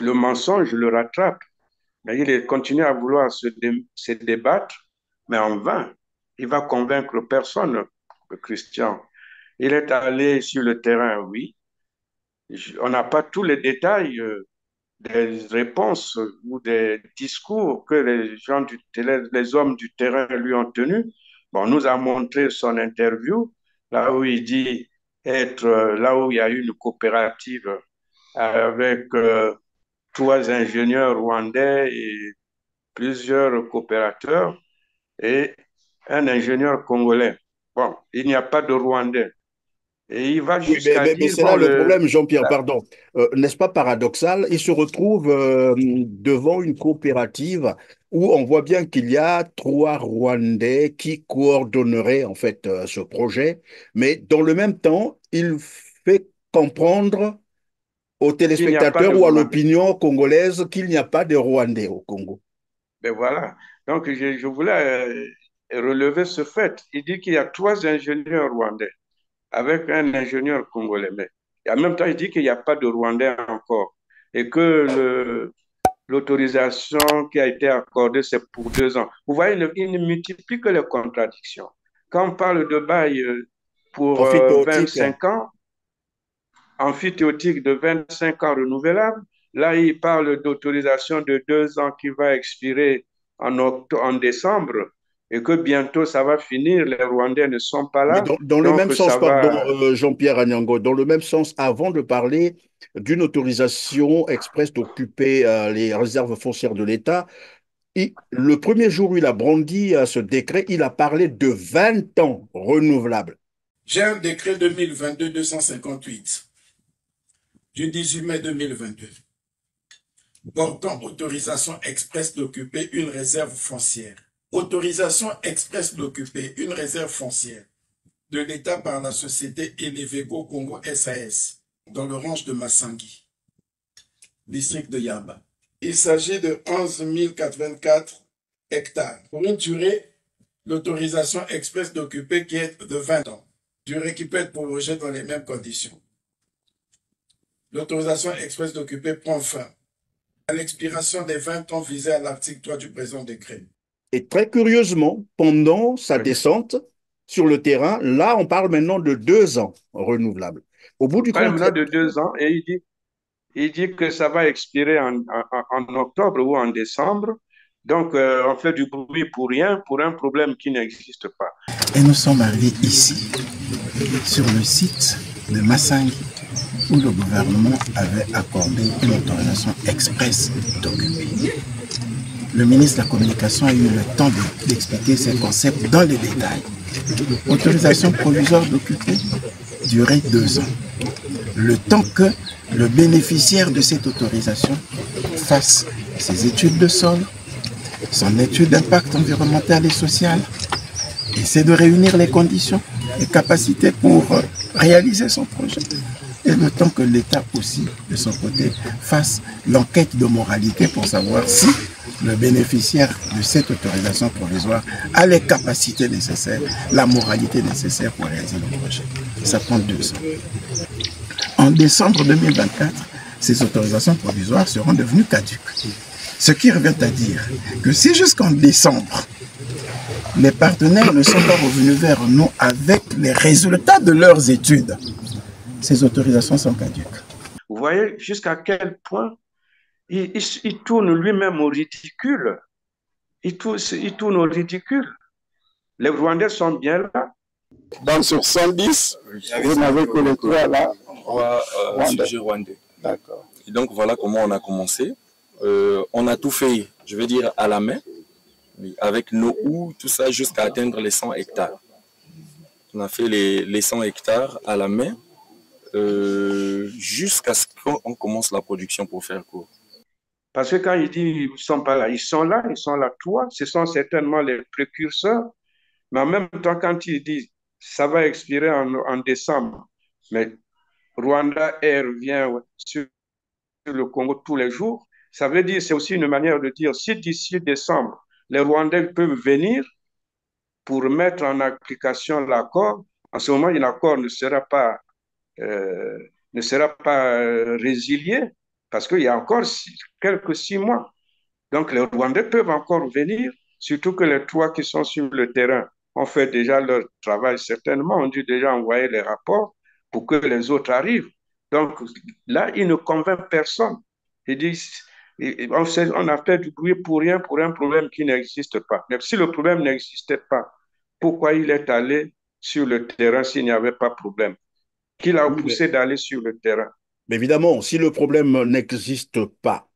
Le mensonge le rattrape. Mais il continue à vouloir se débattre, mais en vain. Il va convaincre personne, Christian. Il est allé sur le terrain, oui. On n'a pas tous les détails des réponses ou des discours que les hommes du terrain lui ont tenus. Bon, on nous a montré son interview, là où il dit être, là où il y a eu une coopérative avec 3 ingénieurs rwandais et plusieurs coopérateurs et un ingénieur congolais. Bon, il n'y a pas de Rwandais. Et il va Oui, jusqu'à mais dire, c'est bon, là le problème, Jean-Pierre, pardon. N'est-ce pas paradoxal? Il se retrouve devant une coopérative où on voit bien qu'il y a 3 Rwandais qui coordonneraient en fait ce projet, mais dans le même temps, il fait comprendre aux qu'il n'y a pas de téléspectateurs ou à Rwandais. l'opinion congolaise qu'il n'y a pas de Rwandais au Congo. Ben voilà. Donc, je voulais relever ce fait. Il dit qu'il y a 3 ingénieurs rwandais avec un ingénieur congolais. Mais en même temps, il dit qu'il n'y a pas de Rwandais encore et que l'autorisation qui a été accordée, c'est pour 2 ans. Vous voyez, il ne multiplie que les contradictions. Quand on parle de bail pour Amphithéotique. 25 ans, amphithéotique de 25 ans renouvelable, là, il parle d'autorisation de 2 ans qui va expirer en décembre et que bientôt ça va finir. Les Rwandais ne sont pas Mais là, dans le donc même sens, ça pardon, va. Jean-Pierre Agnango, dans le même sens, avant de parler d'une autorisation express d'occuper les réserves foncières de l'État, le premier jour où il a brandi ce décret, il a parlé de 20 ans renouvelables. J'ai un décret 2022-258 du 18 mai 2022 portant autorisation express d'occuper une réserve foncière. Autorisation express d'occuper une réserve foncière de l'État par la société Elevego Congo SAS dans le range de Massangi, district de Yamba. Il s'agit de 11 084 hectares pour une durée d'autorisation express d'occuper qui est de 20 ans, durée qui peut être prolongée dans les mêmes conditions. L'autorisation express d'occuper prend fin à l'expiration des 20 ans visés à l'article 3 du présent décret. Et très curieusement, pendant sa descente sur le terrain, là, on parle maintenant de 2 ans renouvelables. Au bout du compte, Maintenant de 2 ans, et Il dit que ça va expirer en octobre ou en décembre. Donc, on fait du bruit pour rien, pour un problème qui n'existe pas. Et nous sommes arrivés ici, sur le site de Massang, où le gouvernement avait accordé une autorisation express d'occuper. Le ministre de la Communication a eu le temps d'expliquer ces concepts dans les détails. Autorisation provisoire d'occuper, durée 2 ans. Le temps que le bénéficiaire de cette autorisation fasse ses études de sol, son étude d'impact environnemental et social, essaie de réunir les conditions et capacités pour réaliser son projet. Et le temps que l'État aussi, de son côté, fasse l'enquête de moralité pour savoir si le bénéficiaire de cette autorisation provisoire a les capacités nécessaires, la moralité nécessaire pour réaliser le projet. Ça prend 2 ans. En décembre 2024, ces autorisations provisoires seront devenues caduques. Ce qui revient à dire que si jusqu'en décembre, les partenaires ne sont pas revenus vers nous avec les résultats de leurs études, ces autorisations sont caduques. Vous voyez jusqu'à quel point il tourne lui-même au ridicule. Il tourne au ridicule. Les Rwandais sont bien là. Donc sur 110, vous n'avez que les 3 là. Sujet rwandais. D'accord. Et donc voilà comment on a commencé. On a tout fait, je veux dire, à la main, avec nos houes, tout ça, jusqu'à atteindre les 100 hectares. On a fait les 100 hectares à la main, jusqu'à ce qu'on commence la production pour faire court. Parce que quand il dit ils ne sont pas là, ils sont là, toi, ce sont certainement les précurseurs. Mais en même temps, quand il dit ça va expirer en décembre, mais Rwanda Air vient sur le Congo tous les jours, ça veut dire, c'est aussi une manière de dire, si d'ici décembre, les Rwandais peuvent venir pour mettre en application l'accord, en ce moment, l'accord ne sera pas, résilié, parce qu'il y a encore quelques 6 mois. Donc, les Rwandais peuvent encore venir, surtout que les 3 qui sont sur le terrain ont fait déjà leur travail, certainement, ont dû déjà envoyer les rapports pour que les autres arrivent. Donc, là, il ne convainc personne. Il dit, on a fait du bruit pour rien, pour un problème qui n'existe pas. Mais si le problème n'existait pas, pourquoi il est allé sur le terrain s'il n'y avait pas de problème? Qui l'a poussé d'aller sur le terrain? Mais évidemment, si le problème n'existe pas,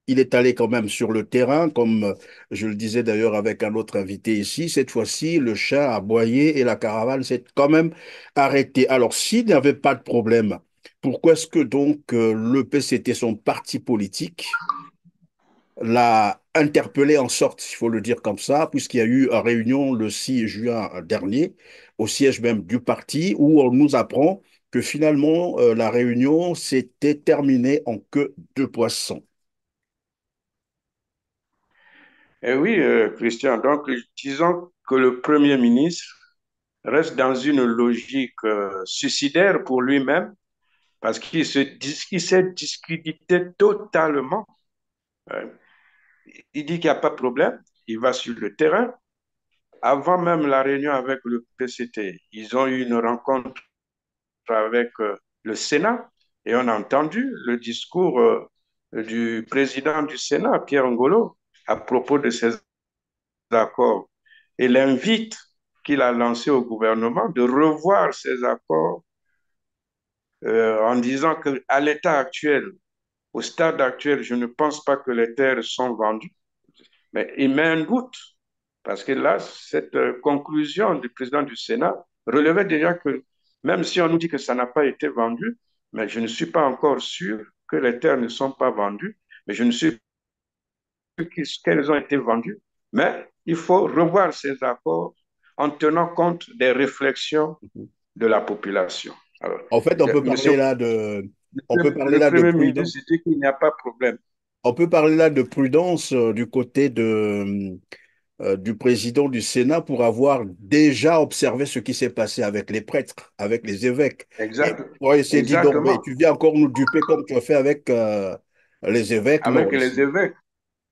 il est allé quand même sur le terrain, comme je le disais d'ailleurs avec un autre invité ici. Cette fois-ci, le chat a aboyé et la caravane s'est quand même arrêtée. Alors, s'il n'y avait pas de problème, pourquoi est-ce que donc le PCT, son parti politique, l'a interpellé en sorte, il faut le dire comme ça, puisqu'il y a eu une réunion le 6 juin dernier, au siège même du parti, où on nous apprend que finalement, la réunion s'était terminée en queue de poisson. Eh oui, Christian, donc disons que le Premier ministre reste dans une logique suicidaire pour lui-même, parce qu'il s'est discrédité totalement. Il dit qu'il n'y a pas de problème, il va sur le terrain. Avant même la réunion avec le PCT, ils ont eu une rencontre avec le Sénat et on a entendu le discours du président du Sénat, Pierre Ngolo, à propos de ces accords et l'invite qu'il a lancé au gouvernement de revoir ces accords en disant qu'à l'état actuel, au stade actuel, je ne pense pas que les terres sont vendues. Mais il met un doute, parce que là, cette conclusion du président du Sénat relevait déjà que, même si on nous dit que ça n'a pas été vendu, mais je ne suis pas encore sûr que les terres ne sont pas vendues, mais je ne suis pas sûr qu'elles ont été vendues. Mais il faut revoir ces accords en tenant compte des réflexions de la population. Alors, en fait, on peut parler là le Premier ministre dit qu'il n'y a pas de problème. On peut parler là de prudence du côté du président du Sénat pour avoir déjà observé ce qui s'est passé avec les prêtres, avec les évêques. Exact. Pour essayer de dire, donc, mais tu viens encore nous duper comme tu as fait avec les évêques. Avec les évêques.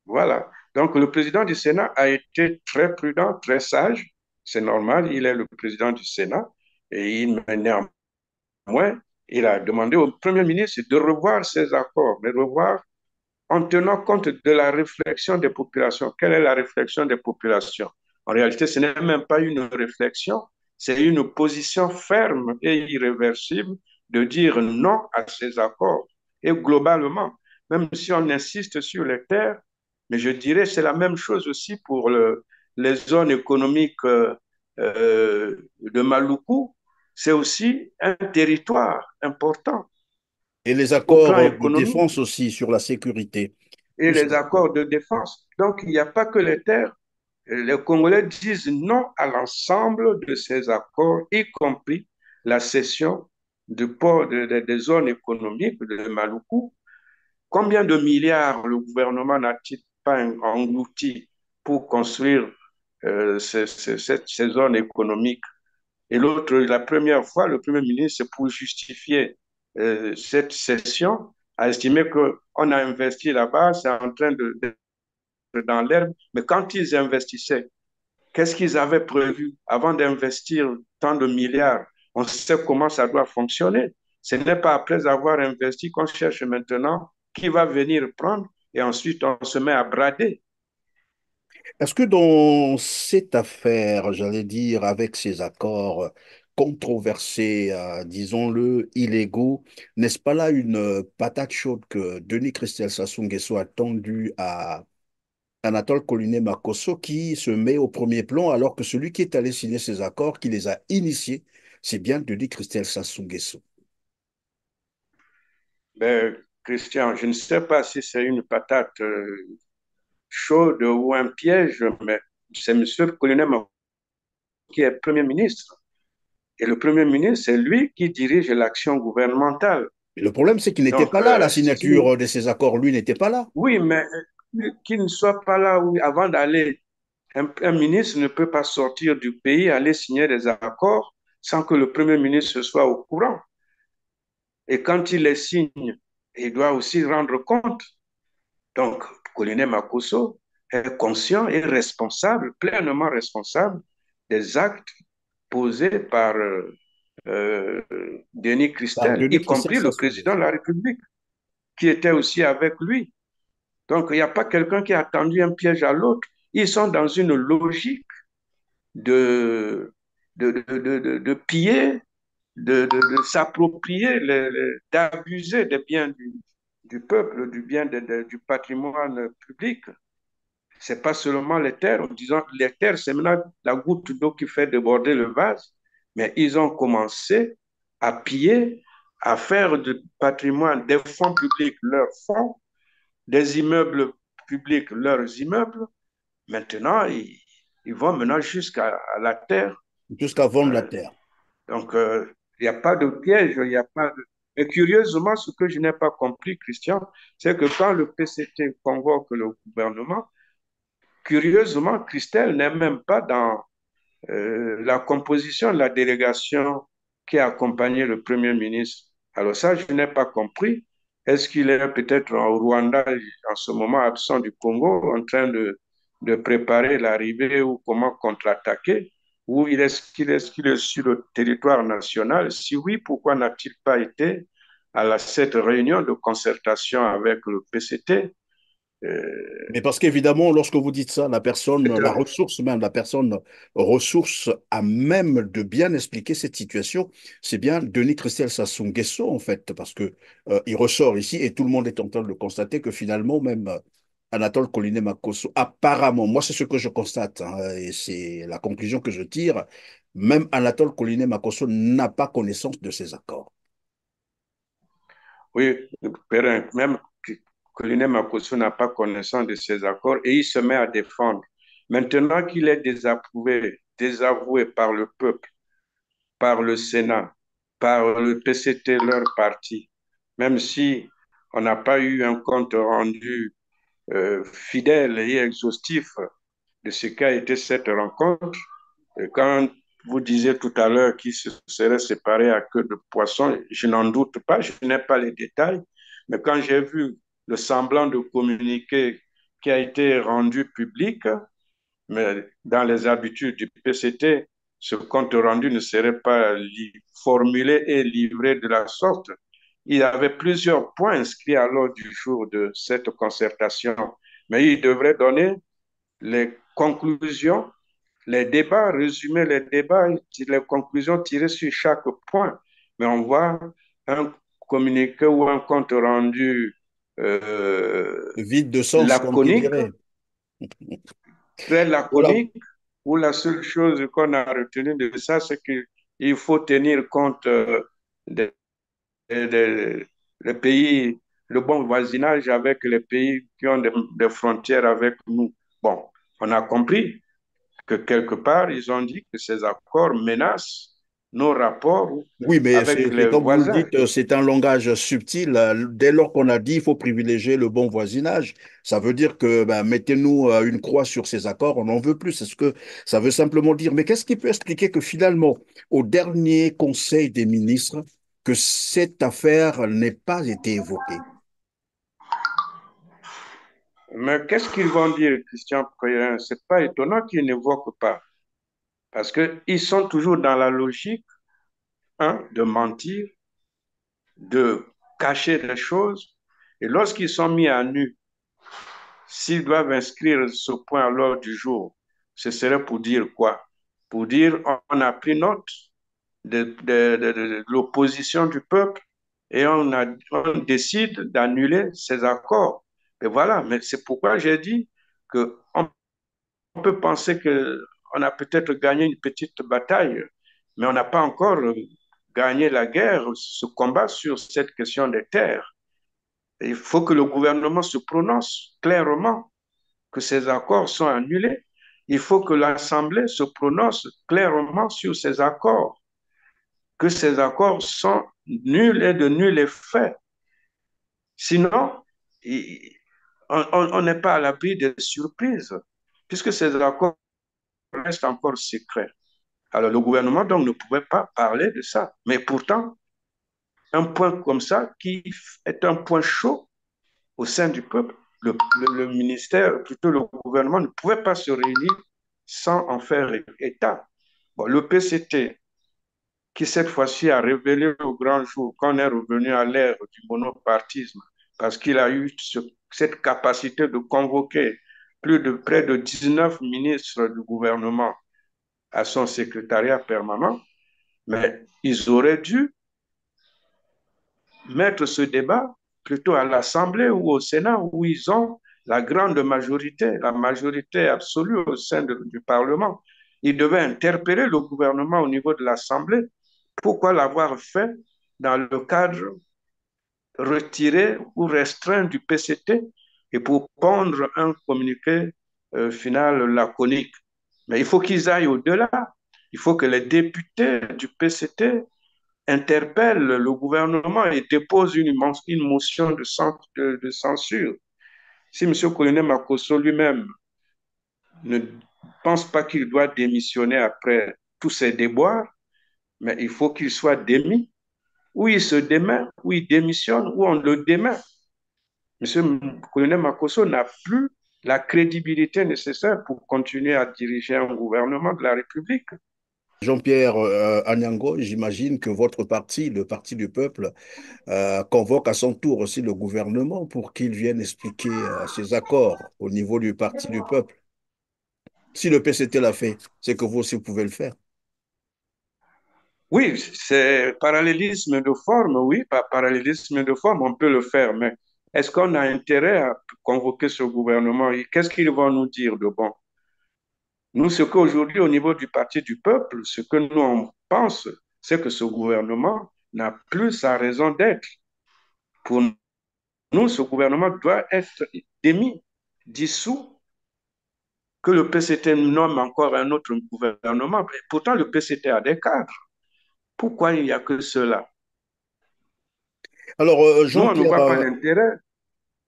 Voilà. Donc, le président du Sénat a été très prudent, très sage. C'est normal, il est le président du Sénat. Et néanmoins, Il a demandé au Premier ministre de revoir ces accords, mais revoir en tenant compte de la réflexion des populations. Quelle est la réflexion des populations? En réalité, ce n'est même pas une réflexion, c'est une position ferme et irréversible de dire non à ces accords. Et globalement, même si on insiste sur les terres, mais je dirais que c'est la même chose aussi pour les zones économiques de Maluku. C'est aussi un territoire important Et les au plan accords de économique défense aussi sur la sécurité. et Tout ça. les accords de défense. Donc, il n'y a pas que les terres. Les Congolais disent non à l'ensemble de ces accords, y compris la cession du port des zones économiques de Maluku. Combien de milliards le gouvernement n'a-t-il pas englouti pour construire ces zones économiques? Et l'autre, la première fois, le Premier ministre, pour justifier cette cession, a estimé qu'on a investi là-bas, c'est en train de dans l'herbe. Mais quand ils investissaient, qu'est-ce qu'ils avaient prévu avant d'investir tant de milliards? On sait comment ça doit fonctionner. Ce n'est pas après avoir investi qu'on cherche maintenant qui va venir prendre et ensuite on se met à brader. Est-ce que dans cette affaire, j'allais dire, avec ces accords controversés, disons-le, illégaux, n'est-ce pas là une patate chaude que Denis Christel Sassou Nguesso a tendue à Anatole Colinet Makosso qui se met au premier plan alors que celui qui est allé signer ces accords, qui les a initiés, c'est bien Denis Christel Sassou Nguesso. Ben, Christian, je ne sais pas si c'est une patate chaude ou un piège, mais c'est M. Colinet Makosso qui est Premier ministre. Et le Premier ministre, c'est lui qui dirige l'action gouvernementale. Mais le problème, c'est qu'il n'était Donc, pas là à la signature de ces accords. Lui n'était pas là. oui, mais qu'il ne soit pas là oui, avant d'aller. Un ministre ne peut pas sortir du pays, aller signer des accords sans que le Premier ministre soit au courant. Et quand il les signe, il doit aussi rendre compte. Donc, Colonel Makosso est conscient et responsable, pleinement responsable des actes posés par Denis Par Christel, Denis y Christel compris le Sassou président Nguesso. de la République, qui était aussi avec lui. Donc, il n'y a pas quelqu'un qui a tendu un piège à l'autre. Ils sont dans une logique de, de piller, de s'approprier, d'abuser des biens du peuple, du bien du patrimoine public. Ce n'est pas seulement les terres. En disant les terres, c'est maintenant la goutte d'eau qui fait déborder le vase. Mais ils ont commencé à piller, à faire du patrimoine, des fonds publics leurs fonds, des immeubles publics leurs immeubles. Maintenant, ils vont maintenant jusqu'à la terre. Jusqu'à vendre la terre. Donc, il n'y a pas de piège, il n'y a pas de... Mais curieusement, ce que je n'ai pas compris, Christian, c'est que quand le PCT convoque le gouvernement, curieusement, Christelle n'est même pas dans la composition de la délégation qui a accompagné le Premier ministre. Alors ça, je n'ai pas compris. Est-ce qu'il est peut-être au Rwanda en ce moment absent du Congo en train de préparer l'arrivée ou comment contre-attaquer? Ou qu'il est sur le territoire national? Si oui, pourquoi n'a-t-il pas été à cette réunion de concertation avec le PCT? Mais parce qu'évidemment, lorsque vous dites ça, la personne, la ressource même, la personne ressource à même de bien expliquer cette situation, c'est bien Denis Christel Sassou Nguesso, en fait, parce que il ressort ici et tout le monde est en train de le constater que finalement, même Anatole Colinet Makosso, apparemment, moi c'est ce que je constate, hein, et c'est la conclusion que je tire, même Anatole Colinet Makosso n'a pas connaissance de ces accords. Oui, même Colonel Makosso n'a pas connaissance de ces accords et il se met à défendre. Maintenant qu'il est désapprouvé, désavoué par le peuple, par le Sénat, par le PCT, leur parti, même si on n'a pas eu un compte rendu fidèle et exhaustif de ce qu'a été cette rencontre, et quand vous disiez tout à l'heure qu'ils se seraient séparés à queue de poisson, je n'en doute pas, je n'ai pas les détails, mais quand j'ai vu le semblant de communiqué qui a été rendu public, mais dans les habitudes du PCT, ce compte rendu ne serait pas formulé et livré de la sorte. Il y avait plusieurs points inscrits à l'ordre du jour de cette concertation, mais il devrait donner les conclusions, les débats, résumer les débats, les conclusions tirées sur chaque point. Mais on voit un communiqué ou un compte rendu Vide de sens, comme qui laconique, dirait. très Voilà. laconique, où la seule chose qu'on a retenue de ça, c'est qu'il faut tenir compte des les pays, le bon voisinage avec les pays qui ont des frontières avec nous. Bon, on a compris que quelque part, ils ont dit que ces accords menacent nos rapports Oui, mais avec c'est les comme vous le voisins. dites, c'est un langage subtil. Dès lors qu'on a dit il faut privilégier le bon voisinage, ça veut dire que ben, mettez-nous une croix sur ces accords, on n'en veut plus. C'est ce que ça veut simplement dire. Mais qu'est-ce qui peut expliquer que finalement, au dernier Conseil des ministres, que cette affaire n'ait pas été évoquée? Mais qu'est-ce qu'ils vont dire, Christian Préhin? C'est pas étonnant qu'ils n'évoquent pas, parce qu'ils sont toujours dans la logique, hein, de mentir, de cacher les choses. Et lorsqu'ils sont mis à nu, s'ils doivent inscrire ce point à l'ordre du jour, ce serait pour dire quoi? Pour dire on a pris note de l'opposition du peuple et on décide d'annuler ces accords. Et voilà, mais c'est pourquoi j'ai dit qu'on peut penser qu'on a peut-être gagné une petite bataille, mais on n'a pas encore gagné la guerre, ce combat sur cette question des terres. Et il faut que le gouvernement se prononce clairement que ces accords sont annulés. Il faut que l'Assemblée se prononce clairement sur ces accords, que ces accords sont nuls et de nul effet. Sinon, on n'est pas à l'abri des surprises, puisque ces accords restent encore secrets. Alors le gouvernement donc ne pouvait pas parler de ça. Mais pourtant, un point comme ça, qui est un point chaud au sein du peuple, le ministère, plutôt le gouvernement, ne pouvait pas se réunir sans en faire état. Bon, le PCT, qui cette fois-ci a révélé au grand jour qu'on est revenu à l'ère du monopartisme, parce qu'il a eu cette capacité de convoquer près de 19 ministres du gouvernement à son secrétariat permanent, mais ils auraient dû mettre ce débat plutôt à l'Assemblée ou au Sénat, où ils ont la grande majorité, la majorité absolue au sein du Parlement. Ils devaient interpeller le gouvernement au niveau de l'Assemblée. Pourquoi l'avoir fait dans le cadre retiré ou restreint du PCT et pour pondre un communiqué final laconique? Mais il faut qu'ils aillent au-delà. Il faut que les députés du PCT interpelle le gouvernement et dépose une motion de censure. Si M. Colonel Makosso lui-même ne pense pas qu'il doit démissionner après tous ces déboires, mais il faut qu'il soit démis, ou il se démet, ou il démissionne, ou on le démet. M. Colonel Makosso n'a plus la crédibilité nécessaire pour continuer à diriger un gouvernement de la République. Jean-Pierre Anyango, j'imagine que votre parti, le Parti du Peuple, convoque à son tour aussi le gouvernement pour qu'il vienne expliquer ses accords au niveau du Parti du Peuple. Si le PCT l'a fait, c'est que vous aussi vous pouvez le faire. Oui, c'est parallélisme de forme, oui, par parallélisme de forme, on peut le faire, mais est-ce qu'on a intérêt à convoquer ce gouvernement? Qu'est-ce qu'ils vont nous dire de bon? Nous, ce qu'aujourd'hui, au niveau du Parti du Peuple, ce que nous on pense, c'est que ce gouvernement n'a plus sa raison d'être. Pour nous, ce gouvernement doit être démis, dissous, que le PCT nomme encore un autre gouvernement. Pourtant, le PCT a des cadres. Pourquoi il n'y a que cela? Alors, Nous, on ne Jean-Pierre, voit pas l'intérêt.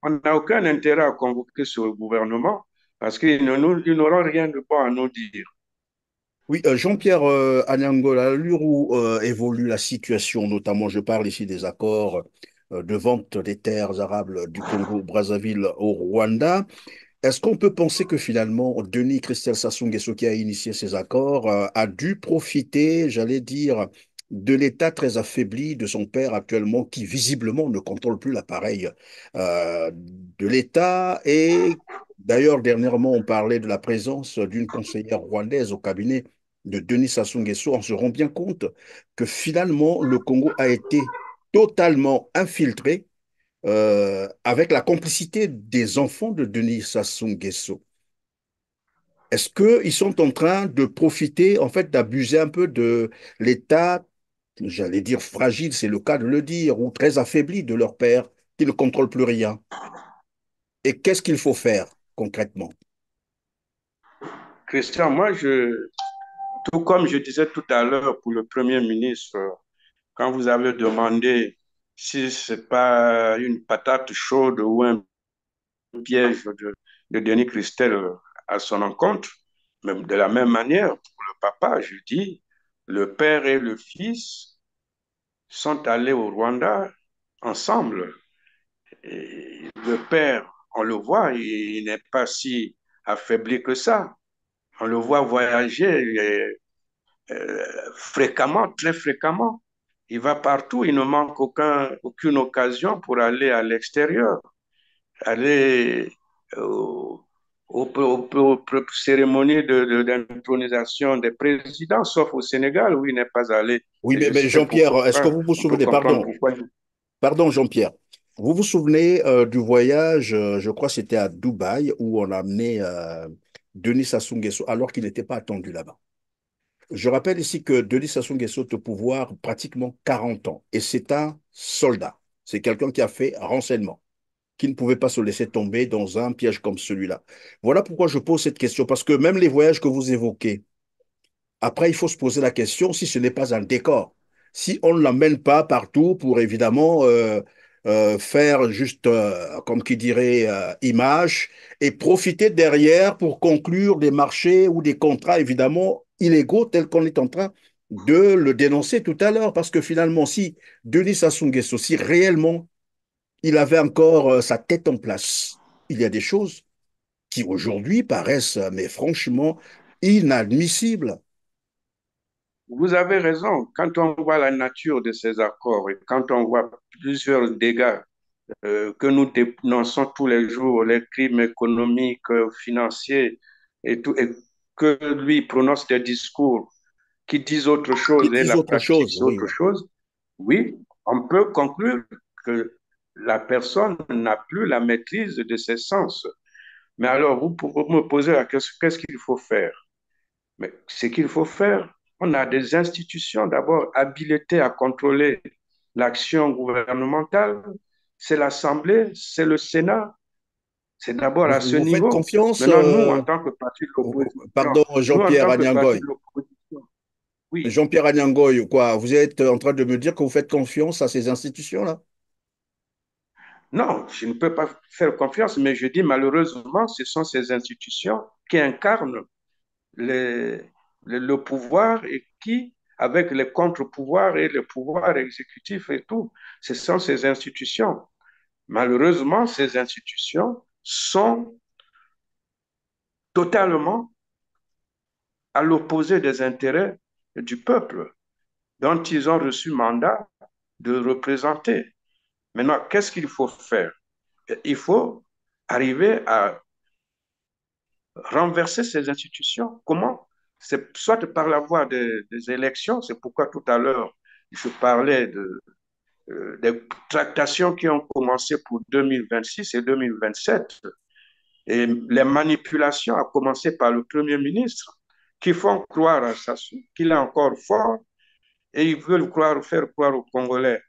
On n'a aucun intérêt à convoquer ce gouvernement parce qu'ils n'auront rien de bon à nous dire. oui, Jean-Pierre Anyango, à l'allure où évolue la situation, notamment, je parle ici des accords de vente des terres arables du Congo-Brazzaville au Rwanda, est-ce qu'on peut penser que finalement, Denis Christian Sassou Nguesso, qui a initié ces accords, a dû profiter, j'allais dire, de l'état très affaibli de son père actuellement, qui visiblement ne contrôle plus l'appareil de l'État. Et d'ailleurs, dernièrement, on parlait de la présence d'une conseillère rwandaise au cabinet de Denis Sassou Nguesso. On se rend bien compte que finalement, le Congo a été totalement infiltré avec la complicité des enfants de Denis Sassou Nguesso. Est-ce qu'ils sont en train de profiter, en fait, d'abuser un peu de l'état, j'allais dire fragile, c'est le cas de le dire, ou très affaibli de leur père, qui ne contrôle plus rien? Et qu'est-ce qu'il faut faire concrètement? Christian, tout comme je disais tout à l'heure pour le Premier ministre, quand vous avez demandé si ce n'est pas une patate chaude ou un piège de Denis Christel à son encontre, même de la même manière, pour le papa, je dis, le père et le fils sont allés au Rwanda ensemble. Et le père, on le voit, il n'est pas si affaibli que ça. On le voit voyager fréquemment, très fréquemment. Il va partout, il ne manque aucune occasion pour aller à l'extérieur, aller aux cérémonies d'intronisation des présidents, sauf au Sénégal où il n'est pas allé. Oui, Et je mais sais Jean-Pierre, est-ce que pourquoi. vous vous On peut souvenez, comprendre pardon, pourquoi. pardon Jean-Pierre, vous vous souvenez du voyage, je crois que c'était à Dubaï, où on a amené Denis Sassou Nguesso alors qu'il n'était pas attendu là-bas. Je rappelle ici que Denis Sassou Nguesso est au pouvoir pratiquement 40 ans et c'est un soldat. C'est quelqu'un qui a fait renseignement, qui ne pouvait pas se laisser tomber dans un piège comme celui-là. Voilà pourquoi je pose cette question, parce que même les voyages que vous évoquez, après, il faut se poser la question si ce n'est pas un décor. Si on ne l'emmène pas partout pour évidemment faire juste, comme qui dirait, image et profiter derrière pour conclure des marchés ou des contrats évidemment illégaux tels qu'on est en train de le dénoncer tout à l'heure. Parce que finalement, si Denis Sassou Nguesso, si réellement il avait encore sa tête en place, il y a des choses qui aujourd'hui paraissent, mais franchement, inadmissibles. Vous avez raison. Quand on voit la nature de ces accords et quand on voit plusieurs dégâts que nous dénonçons tous les jours, les crimes économiques, financiers et tout, et que lui prononce des discours qui disent autre Ils chose et disent la autre pratique chose, c'est oui, autre oui. chose, oui, on peut conclure que la personne n'a plus la maîtrise de ses sens. Mais alors, vous pouvez me poser la question, qu'est-ce qu'il faut faire? Mais ce qu'il faut faire, on a des institutions d'abord habilitées à contrôler l'action gouvernementale. C'est l'Assemblée, c'est le Sénat. C'est d'abord à ce Vous faites niveau. confiance, Maintenant, nous, en tant que parti de l'opposition, pardon, nous, en Jean-Pierre tant que parti Agnangoy. de l'opposition, oui. Jean-Pierre Agnangoy, quoi, vous êtes en train de me dire que vous faites confiance à ces institutions-là? Non, je ne peux pas faire confiance, mais je dis malheureusement, ce sont ces institutions qui incarnent les- le pouvoir et qui, avec les contre-pouvoirs et le pouvoir exécutif et tout, ce sont ces institutions. Malheureusement, ces institutions sont totalement à l'opposé des intérêts du peuple dont ils ont reçu mandat de représenter. Maintenant, qu'est-ce qu'il faut faire? Il faut arriver à renverser ces institutions. Comment? C'est soit par la voie des élections, c'est pourquoi tout à l'heure, je parlais des tractations qui ont commencé pour 2026 et 2027, et les manipulations, à commencer par le Premier ministre, qui font croire à Sassou qu'il est encore fort, et ils veulent faire croire aux Congolais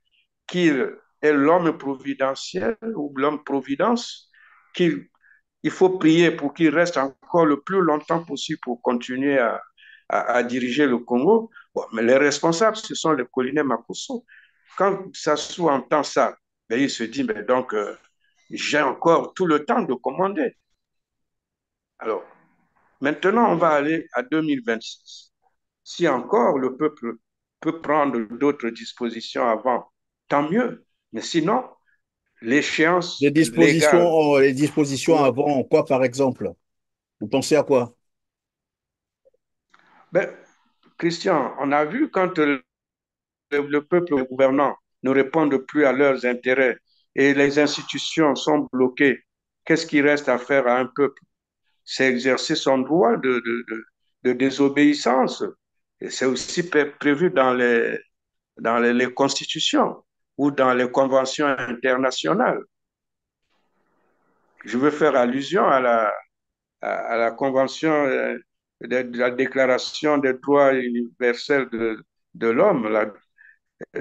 qu'il est l'homme providentiel ou l'homme providence, qu'il il faut prier pour qu'il reste encore le plus longtemps possible pour continuer à diriger le Congo. Bon, mais les responsables, ce sont les colonels Makosso. Quand Sassou entend ça, ben, il se dit, ben, donc, j'ai encore tout le temps de commander. Alors, maintenant, on va aller à 2026. Si encore le peuple peut prendre d'autres dispositions avant, tant mieux. Mais sinon, l'échéance légale. Les dispositions avant quoi, par exemple? Vous pensez à quoi? Ben, Christian, on a vu quand le peuple gouvernant ne répondent plus à leurs intérêts et les institutions sont bloquées, qu'est-ce qui reste à faire à un peuple? C'est exercer son droit de désobéissance. Et c'est aussi prévu dans les constitutions ou dans les conventions internationales. Je veux faire allusion à la convention de la Déclaration des droits universels de l'homme.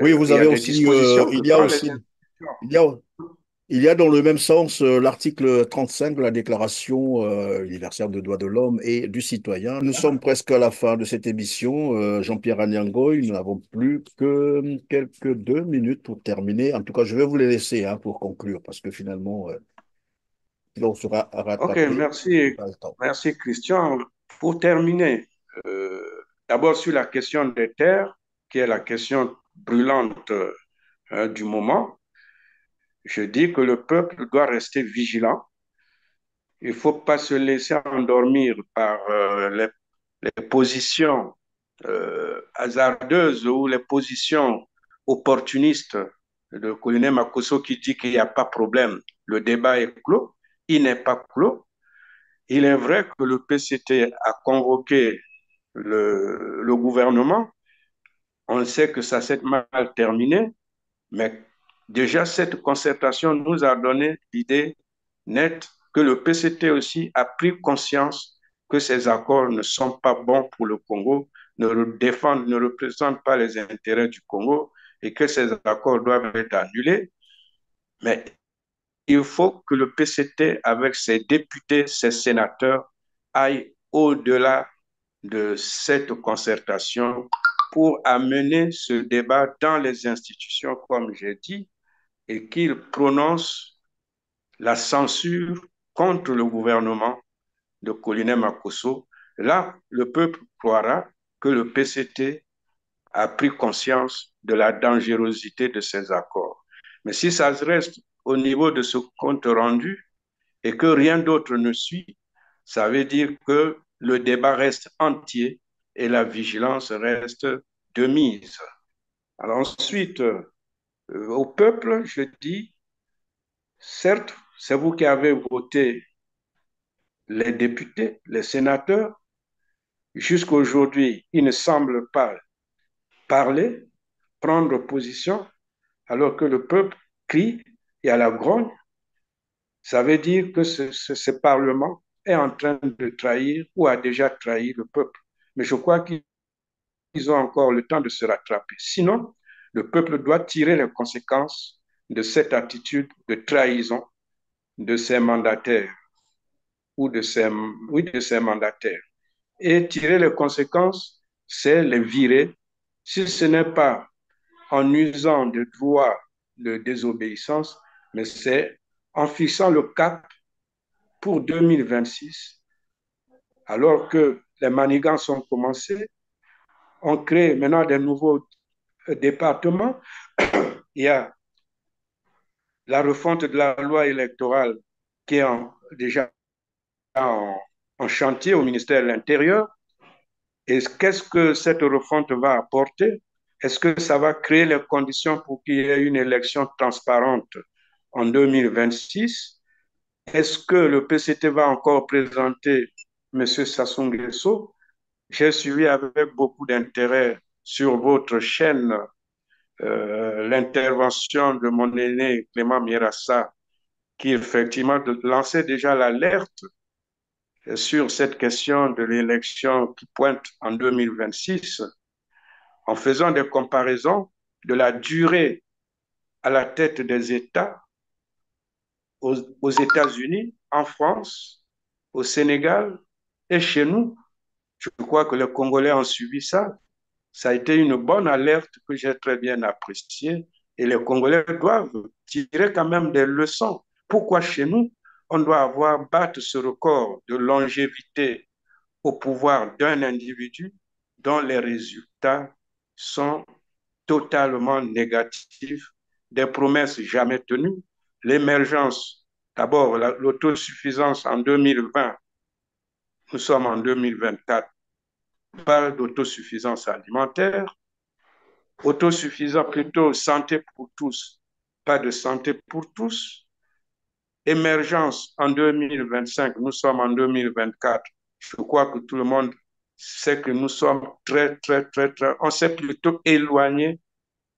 Oui, vous Il y a avez des aussi, dispositions que il y a quand les aussi, institutions... il y a, il y a dans le même sens l'article 35 de la Déclaration universelle des droits de l'homme et du citoyen. Nous sommes presque à la fin de cette émission. Jean-Pierre Agnangoy, nous n'avons plus que quelques 2 minutes pour terminer. En tout cas, je vais vous les laisser hein, pour conclure, parce que finalement, on sera Ok, rattrapé. merci, Pas le temps. merci Christian. Pour terminer, d'abord sur la question des terres, qui est la question brûlante du moment, je dis que le peuple doit rester vigilant. Il ne faut pas se laisser endormir par les positions hasardeuses ou les positions opportunistes de colonel Makosso qui dit qu'il n'y a pas de problème. Le débat est clos. Il n'est pas clos. Il est vrai que le PCT a convoqué le gouvernement. On sait que ça s'est mal terminé, mais déjà cette concertation nous a donné l'idée nette que le PCT aussi a pris conscience que ces accords ne sont pas bons pour le Congo, ne représentent pas les intérêts du Congo et que ces accords doivent être annulés. Mais il faut que le PCT, avec ses députés, ses sénateurs, aille au-delà de cette concertation pour amener ce débat dans les institutions, comme j'ai dit, et qu'il prononce la censure contre le gouvernement de Colonel Makosso. Là, le peuple croira que le PCT a pris conscience de la dangerosité de ces accords. Mais si ça reste au niveau de ce compte rendu et que rien d'autre ne suit, ça veut dire que le débat reste entier et la vigilance reste de mise. Alors ensuite, au peuple, je dis, certes, c'est vous qui avez voté les députés, les sénateurs. Jusqu'à aujourd'hui, ils ne semblent pas parler, prendre position, alors que le peuple crie et à la grogne. Ça veut dire que ce Parlement est en train de trahir ou a déjà trahi le peuple. Mais je crois qu'ils ont encore le temps de se rattraper. Sinon, le peuple doit tirer les conséquences de cette attitude de trahison de ses mandataires ou de ses mandataires. Et tirer les conséquences, c'est les virer. Si ce n'est pas en usant de droits de désobéissance, mais c'est en fixant le cap pour 2026, alors que les manigances ont commencé, on crée maintenant des nouveaux départements. Il y a la refonte de la loi électorale qui est déjà en chantier au ministère de l'Intérieur. Et qu'est-ce que cette refonte va apporter? Est-ce que ça va créer les conditions pour qu'il y ait une élection transparente en 2026? Est-ce que le PCT va encore présenter M. Sassou Nguesso? J'ai suivi avec beaucoup d'intérêt sur votre chaîne l'intervention de mon aîné Clément Mirassa, qui effectivement lançait déjà l'alerte sur cette question de l'élection qui pointe en 2026, en faisant des comparaisons de la durée à la tête des États aux États-Unis, en France, au Sénégal et chez nous. Je crois que les Congolais ont suivi ça. Ça a été une bonne alerte que j'ai très bien appréciée et les Congolais doivent tirer quand même des leçons. Pourquoi chez nous, on doit avoir battu ce record de longévité au pouvoir d'un individu dont les résultats sont totalement négatifs, des promesses jamais tenues, l'émergence, d'abord l'autosuffisance en 2020, nous sommes en 2024, on parle d'autosuffisance alimentaire, autosuffisant plutôt santé pour tous, pas de santé pour tous. Émergence en 2025, nous sommes en 2024. Je crois que tout le monde sait que nous sommes on s'est plutôt éloigné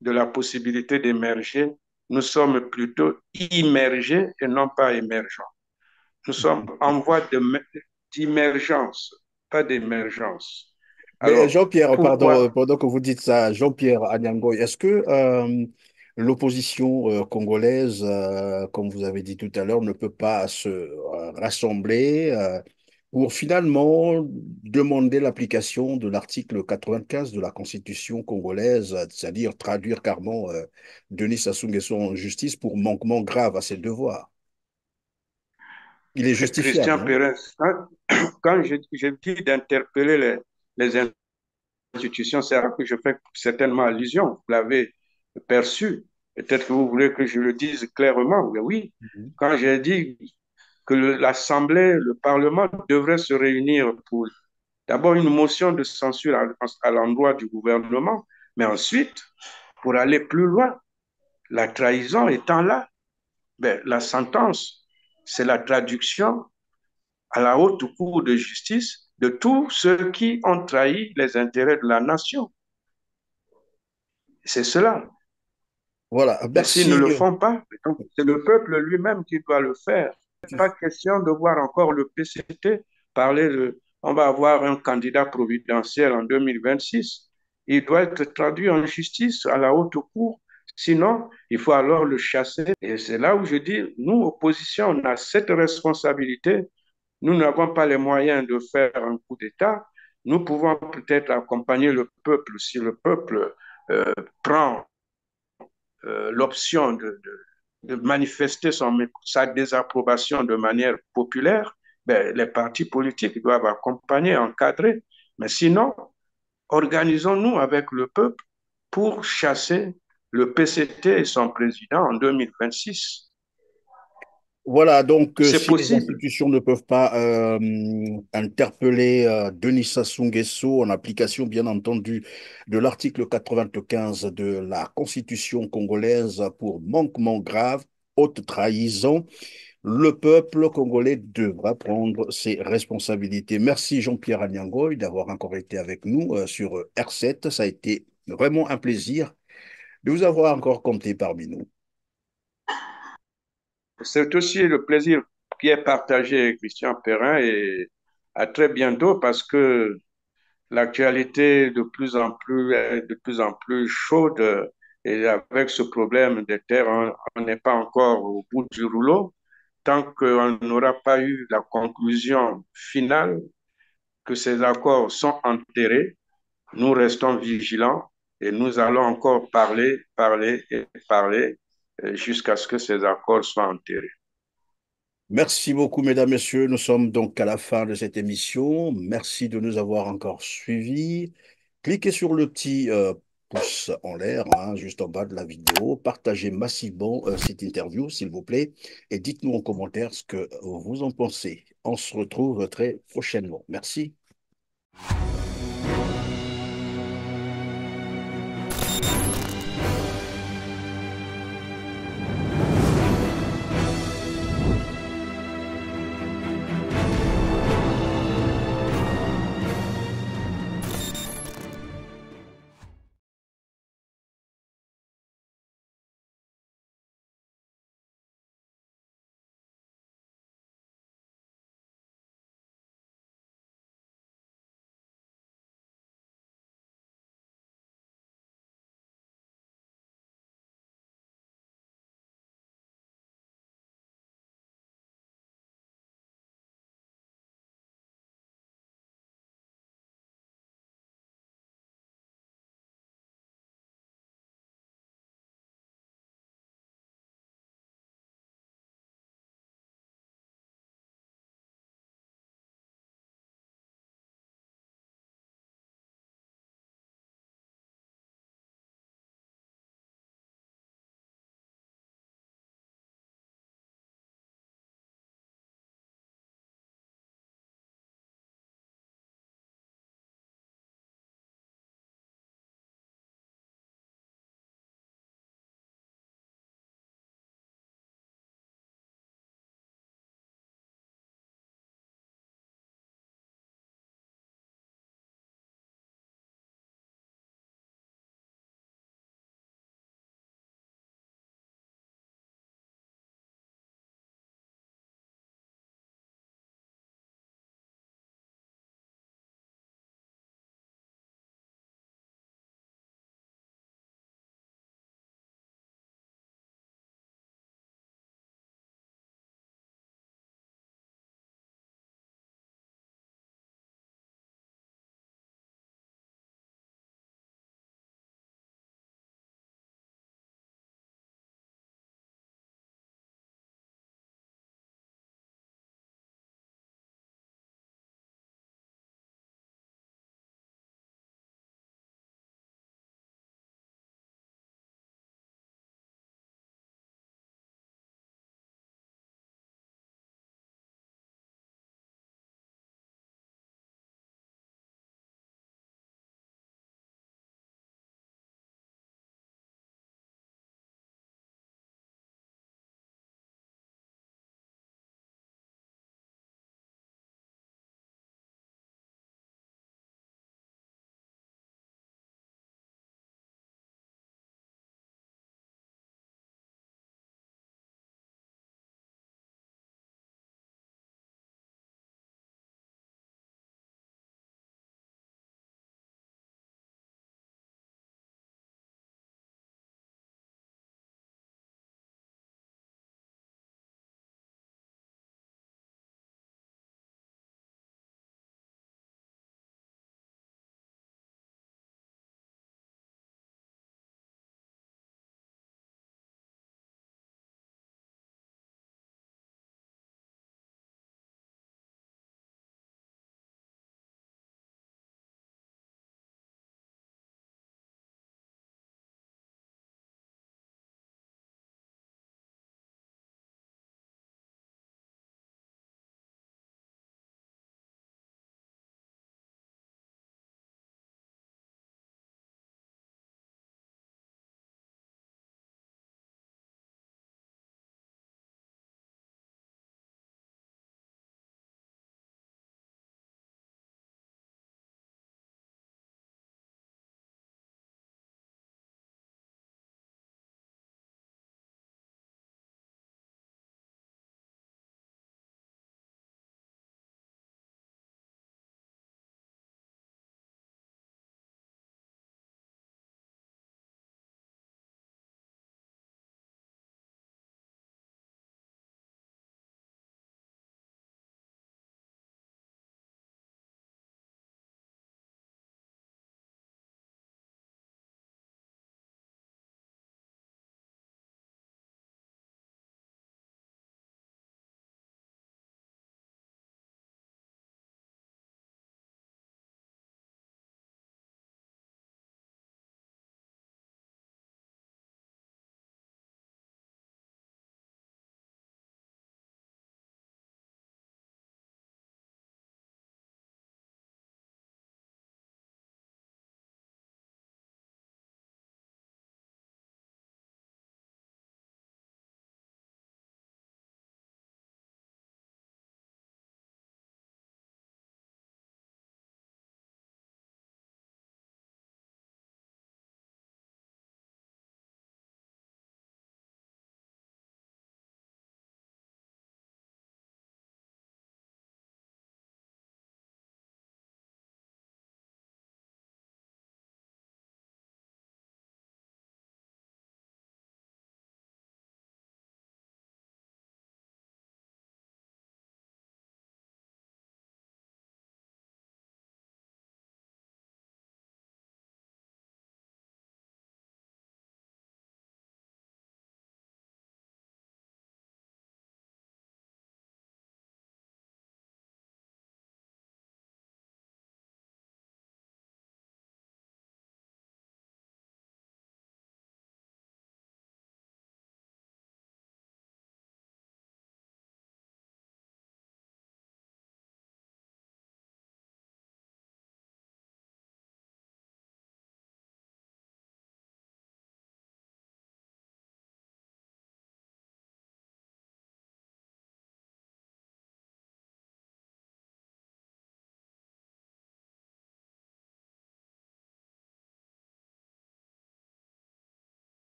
de la possibilité d'émerger. Nous sommes plutôt immergés et non pas émergents. Nous sommes en voie d'immergence, pas d'émergence. Mais Alors, Jean-Pierre, pardon, pourquoi pendant que vous dites ça, Jean-Pierre Anyangoy, est-ce que l'opposition congolaise, comme vous avez dit tout à l'heure, ne peut pas se rassembler pour finalement demander l'application de l'article 95 de la Constitution congolaise, c'est-à-dire traduire carrément Denis Sassou Nguesso en justice pour manquement grave à ses devoirs? Il est Christian justifiable, hein? Pérez, quand je dis d'interpeller les institutions, c'est à ça que je fais certainement allusion. Vous l'avez perçu. Peut-être que vous voulez que je le dise clairement. Mais oui, quand j'ai dit que l'Assemblée, le Parlement devrait se réunir pour d'abord une motion de censure à l'endroit du gouvernement, mais ensuite, pour aller plus loin, la trahison étant là, ben, la sentence, c'est la traduction à la haute cour de justice de tous ceux qui ont trahi les intérêts de la nation. C'est cela. Voilà, Mais s'ils ne merci. le font pas, c'est le peuple lui-même qui doit le faire. Il n'est pas question de voir encore le PCT parler de on va avoir un candidat providentiel en 2026. Il doit être traduit en justice à la haute cour. Sinon, il faut alors le chasser. Et c'est là où je dis, nous, opposition, on a cette responsabilité. Nous n'avons pas les moyens de faire un coup d'État. Nous pouvons peut-être accompagner le peuple si le peuple prend l'option de manifester sa désapprobation de manière populaire, ben, les partis politiques doivent accompagner, encadrer. Mais sinon, organisons-nous avec le peuple pour chasser le PCT et son président en 2026. Voilà, donc C'est si les possible. institutions ne peuvent pas interpeller Denis Sassou Nguesso en application, bien entendu, de l'article 95 de la Constitution congolaise pour manquement grave, haute trahison, le peuple congolais devra prendre ses responsabilités. Merci Jean-Pierre Agnangoy d'avoir encore été avec nous sur R7. Ça a été vraiment un plaisir de vous avoir encore compté parmi nous. C'est aussi le plaisir qui est partagé avec Christian Perrin et à très bientôt parce que l'actualité est de plus en plus chaude et avec ce problème des terres, on n'est pas encore au bout du rouleau. Tant qu'on n'aura pas eu la conclusion finale que ces accords sont enterrés, nous restons vigilants et nous allons encore parler et parler jusqu'à ce que ces accords soient enterrés. Merci beaucoup, mesdames, messieurs. Nous sommes donc à la fin de cette émission. Merci de nous avoir encore suivis. Cliquez sur le petit pouce en l'air, hein, juste en bas de la vidéo. Partagez massivement cette interview, s'il vous plaît. Et dites-nous en commentaire ce que vous en pensez. On se retrouve très prochainement. Merci.